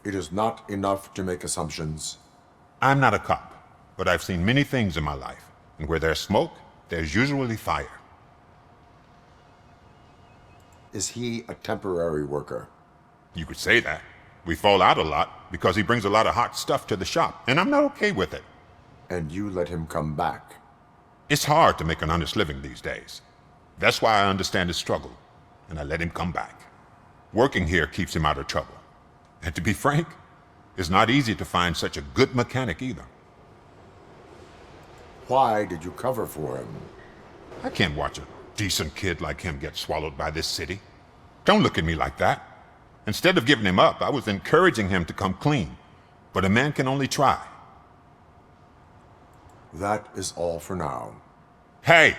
It is not enough to make assumptions. I'm not a cop, but I've seen many things in my life. And where there's smoke, there's usually fire. Is he a temporary worker? You could say that. We fall out a lot because he brings a lot of hot stuff to the shop, and I'm not okay with it. And you let him come back? It's hard to make an honest living these days. That's why I understand his struggle, and I let him come back. Working here keeps him out of trouble. And to be frank, it's not easy to find such a good mechanic either. Why did you cover for him? I can't watch a decent kid like him get swallowed by this city. Don't look at me like that. Instead of giving him up, I was encouraging him to come clean. But a man can only try. That is all for now. Hey!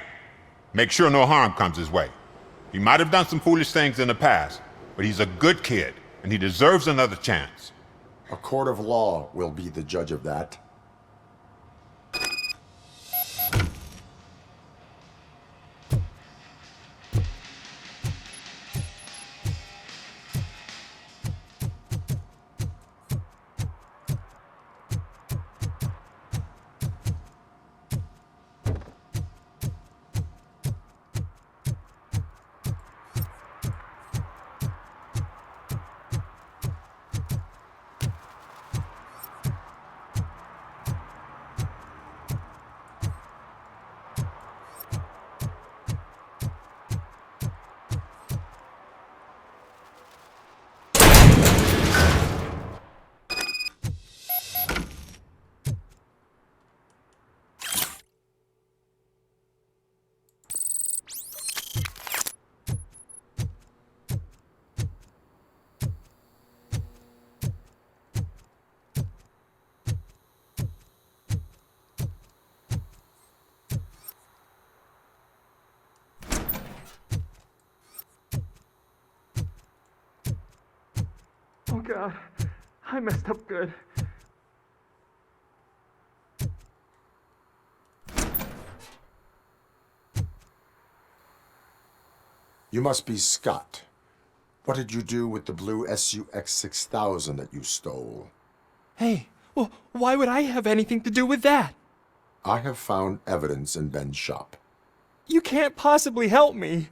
Make sure no harm comes his way. He might have done some foolish things in the past, but he's a good kid, and he deserves another chance. A court of law will be the judge of that. Oh God, I messed up good. You must be Scott. What did you do with the blue SUX 6000 that you stole? Hey, well, why would I have anything to do with that? I have found evidence in Ben's shop. You can't possibly help me.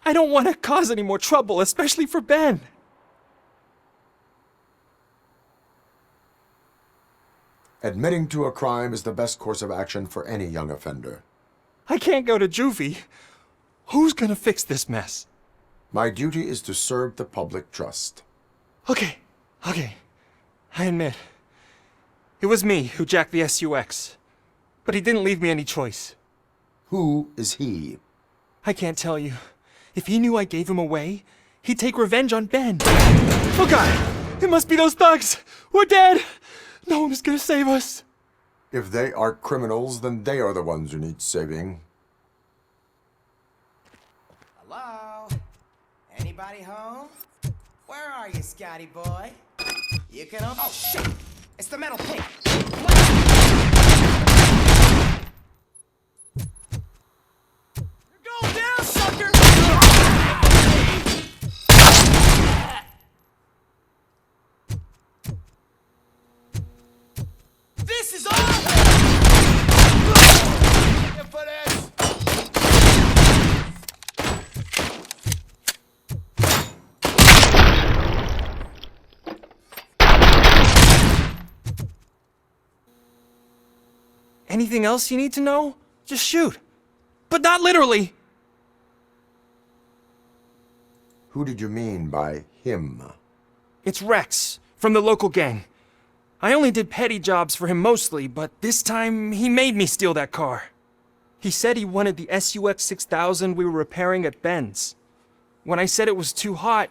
I don't want to cause any more trouble, especially for Ben. Admitting to a crime is the best course of action for any young offender. I can't go to juvie. Who's gonna fix this mess? My duty is to serve the public trust. Okay. I admit. It was me who jacked the SUX. But he didn't leave me any choice. Who is he? I can't tell you. If he knew I gave him away, he'd take revenge on Ben. Oh God! It must be those thugs! We're dead! No one is gonna save us. If they are criminals, then they are the ones who need saving. Hello? Anybody home? Where are you, Scotty boy? You can Oh, shit! It's the metal pig! You're going down, sucker! This is awful! For this! Anything else you need to know? Just shoot. But not literally. Who did you mean by him? It's Rex, from the local gang. I only did petty jobs for him mostly, but this time he made me steal that car. He said he wanted the SUX 6000 we were repairing at Ben's. When I said it was too hot,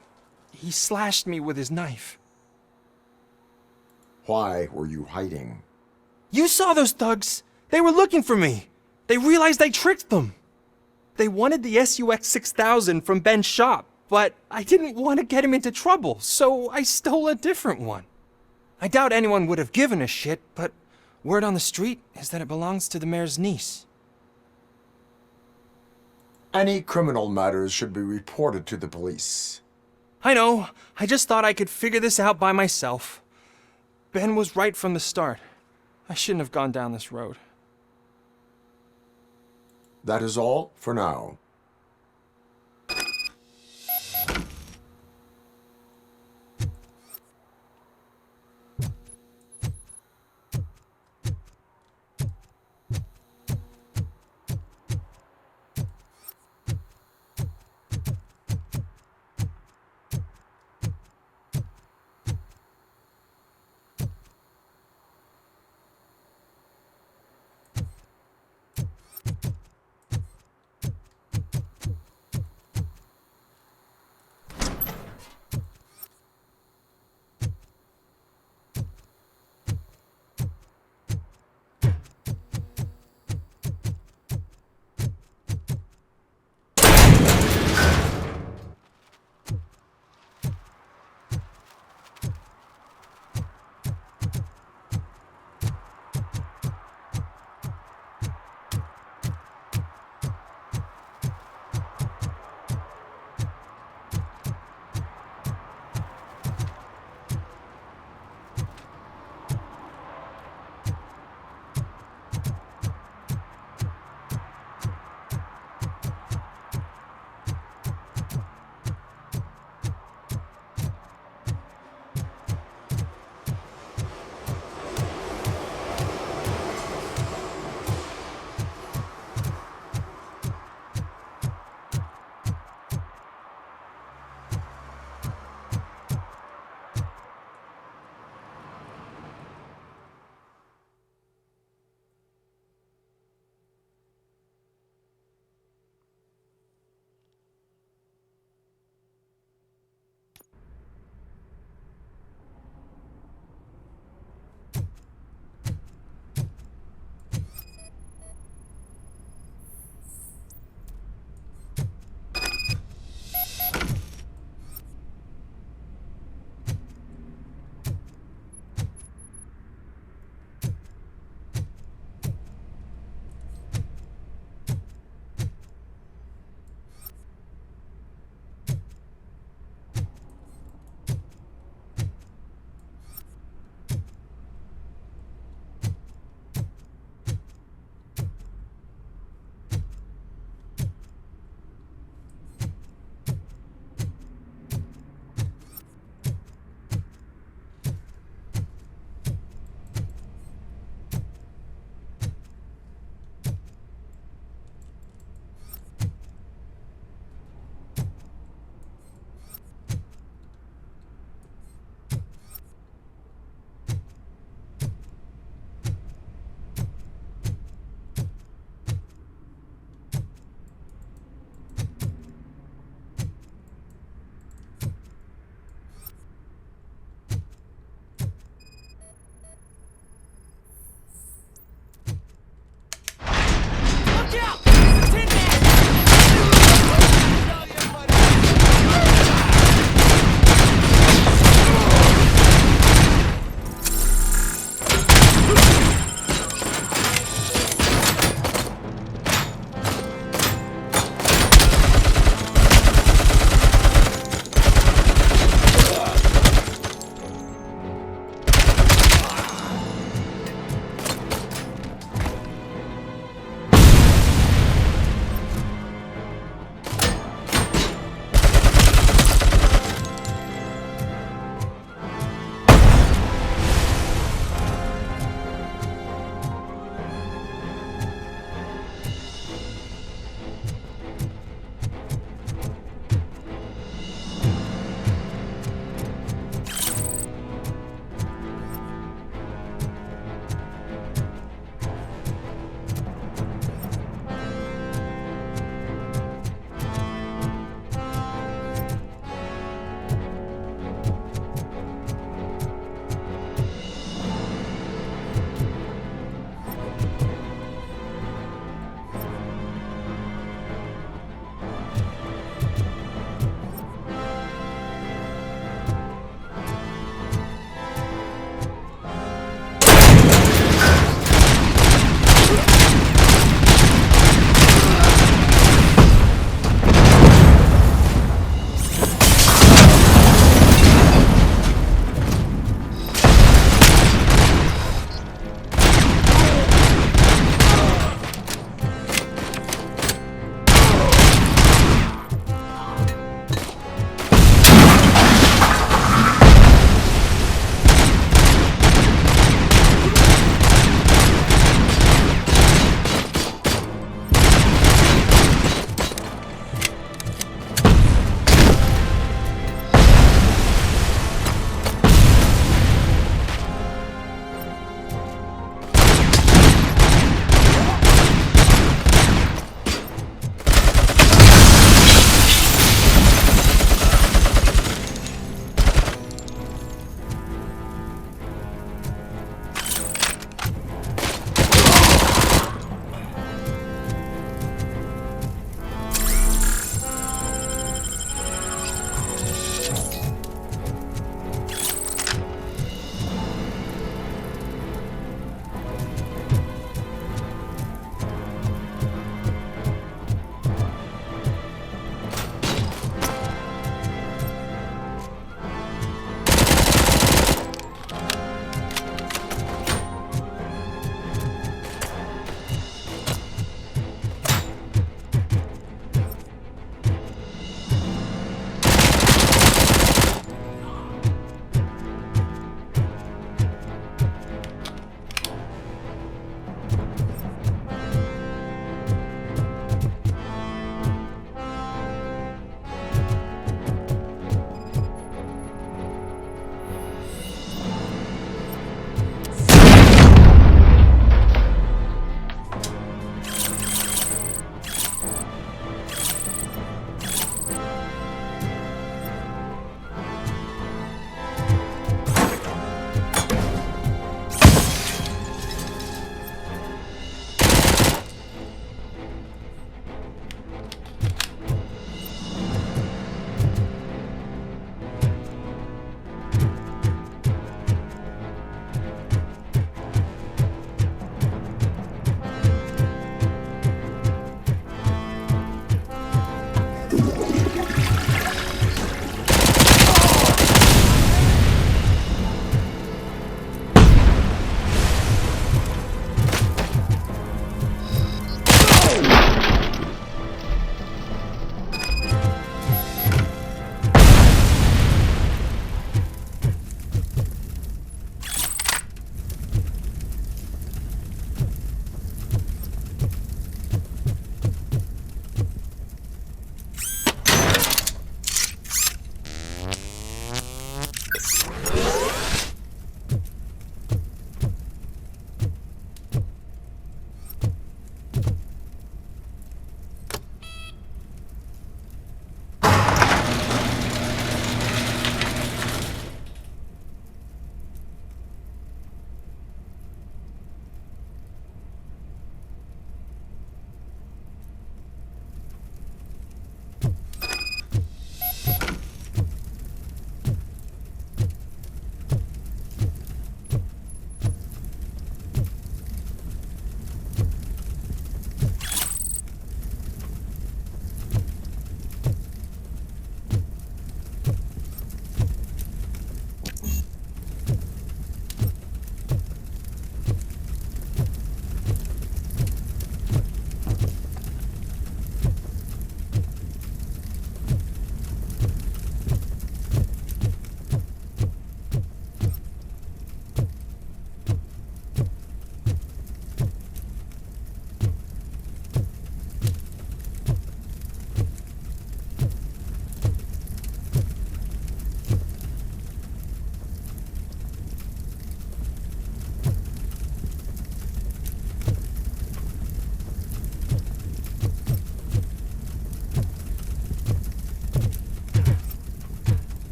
he slashed me with his knife. Why were you hiding? You saw those thugs! They were looking for me! They realized I tricked them! They wanted the SUX 6000 from Ben's shop, but I didn't want to get him into trouble, so I stole a different one. I doubt anyone would have given a shit, but word on the street is that it belongs to the mayor's niece. Any criminal matters should be reported to the police. I know. I just thought I could figure this out by myself. Ben was right from the start. I shouldn't have gone down this road. That is all for now.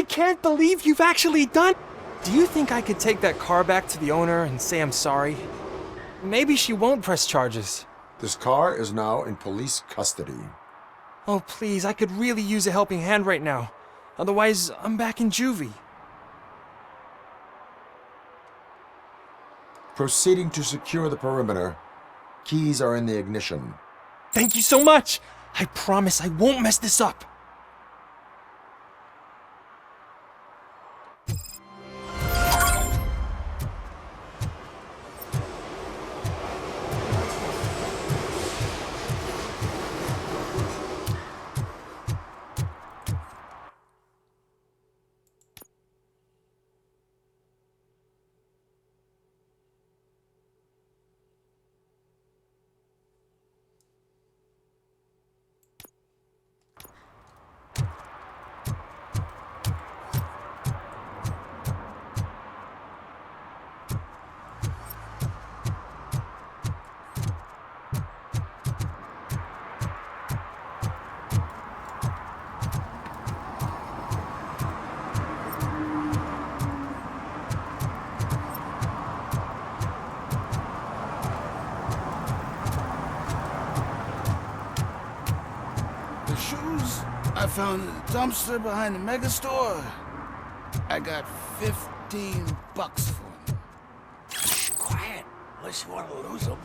I can't believe you've actually done. Do you think I could take that car back to the owner and say I'm sorry? Maybe she won't press charges. This car is now in police custody. Oh, please, I could really use a helping hand right now. Otherwise, I'm back in juvie. Proceeding to secure the perimeter. Keys are in the ignition. Thank you so much! I promise I won't mess this up. The shoes I found in the dumpster behind the mega store. I got $15 for them. Shh, quiet, unless you want to lose them.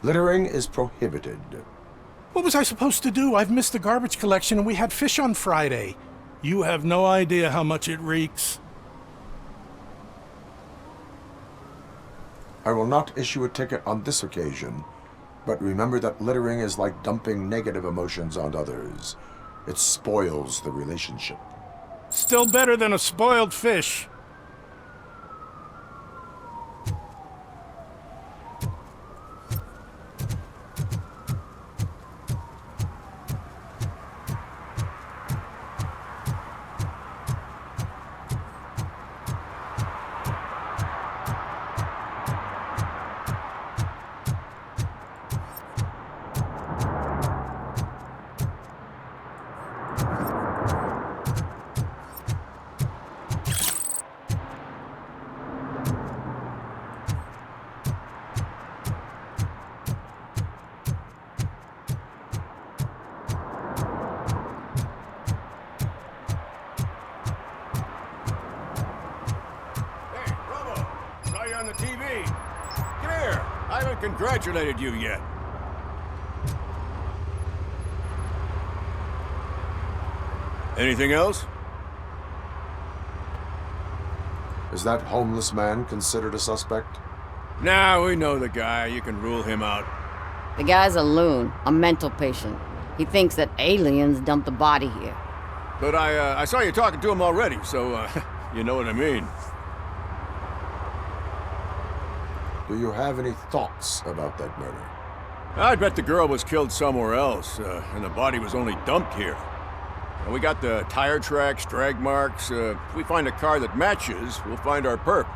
Littering is prohibited. What was I supposed to do? I've missed the garbage collection and we had fish on Friday. You have no idea how much it reeks. I will not issue a ticket on this occasion, but remember that littering is like dumping negative emotions on others. It spoils the relationship. Still better than a spoiled fish. On the TV. Come here. I haven't congratulated you yet. Anything else? Is that homeless man considered a suspect? Nah, we know the guy. You can rule him out. The guy's a loon, a mental patient. He thinks that aliens dumped the body here. But I saw you talking to him already, so you know what I mean. Do you have any thoughts about that murder? I'd bet the girl was killed somewhere else, and the body was only dumped here. And we got the tire tracks, drag marks. If we find a car that matches, we'll find our perp.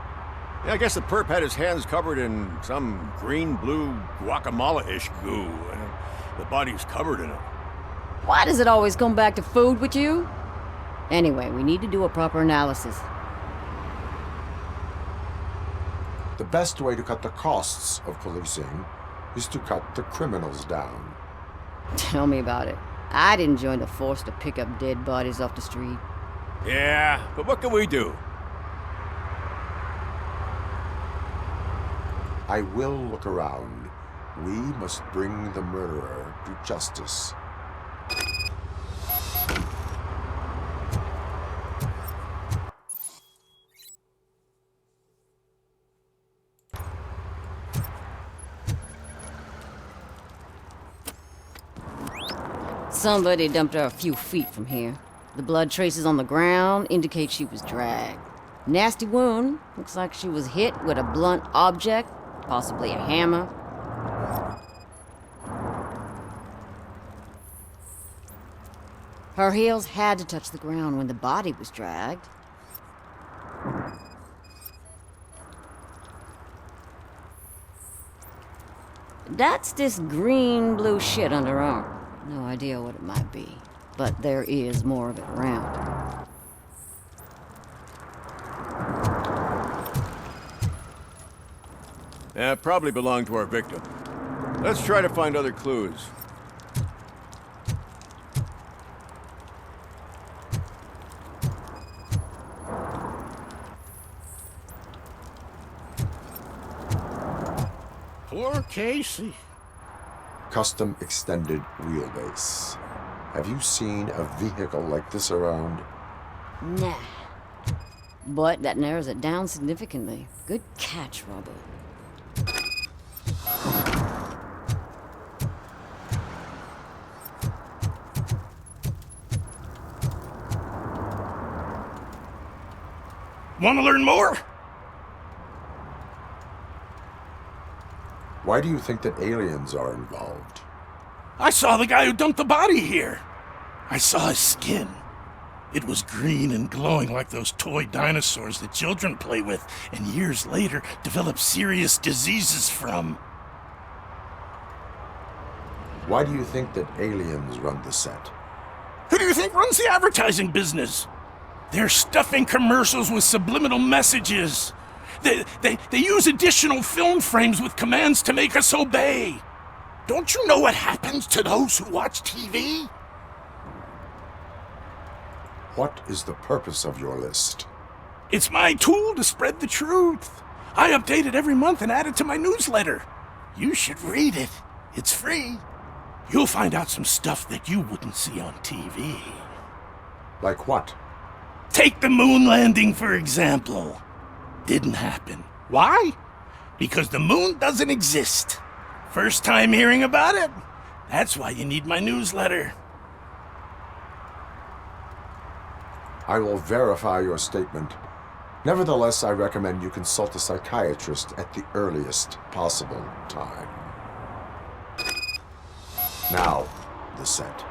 Yeah, I guess the perp had his hands covered in some green-blue guacamole-ish goo. The body's covered in it. Why does it always come back to food with you? Anyway, we need to do a proper analysis. The best way to cut the costs of policing is to cut the criminals down. Tell me about it. I didn't join the force to pick up dead bodies off the street. Yeah, but what can we do? I will look around. We must bring the murderer to justice. Somebody dumped her a few feet from here. The blood traces on the ground indicate she was dragged. Nasty wound. Looks like she was hit with a blunt object, possibly a hammer. Her heels had to touch the ground when the body was dragged. That's this green-blue shit under her arm. No idea what it might be, but there is more of it around. Yeah, probably belonged to our victim. Let's try to find other clues. Poor Casey. Custom extended wheelbase. Have you seen a vehicle like this around? Nah. But that narrows it down significantly. Good catch, Robo. Want to learn more? Why do you think that aliens are involved? I saw the guy who dumped the body here. I saw his skin. It was green and glowing like those toy dinosaurs that children play with and years later develop serious diseases from. Why do you think that aliens run the set? Who do you think runs the advertising business? They're stuffing commercials with subliminal messages. They use additional film frames with commands to make us obey. Don't you know what happens to those who watch TV? What is the purpose of your list? It's my tool to spread the truth. I update it every month and add it to my newsletter. You should read it. It's free. You'll find out some stuff that you wouldn't see on TV. Like what? Take the moon landing, for example. Didn't happen. Why? Because the moon doesn't exist. First time hearing about it? That's why you need my newsletter. I will verify your statement. Nevertheless, I recommend you consult a psychiatrist at the earliest possible time. Now, the set.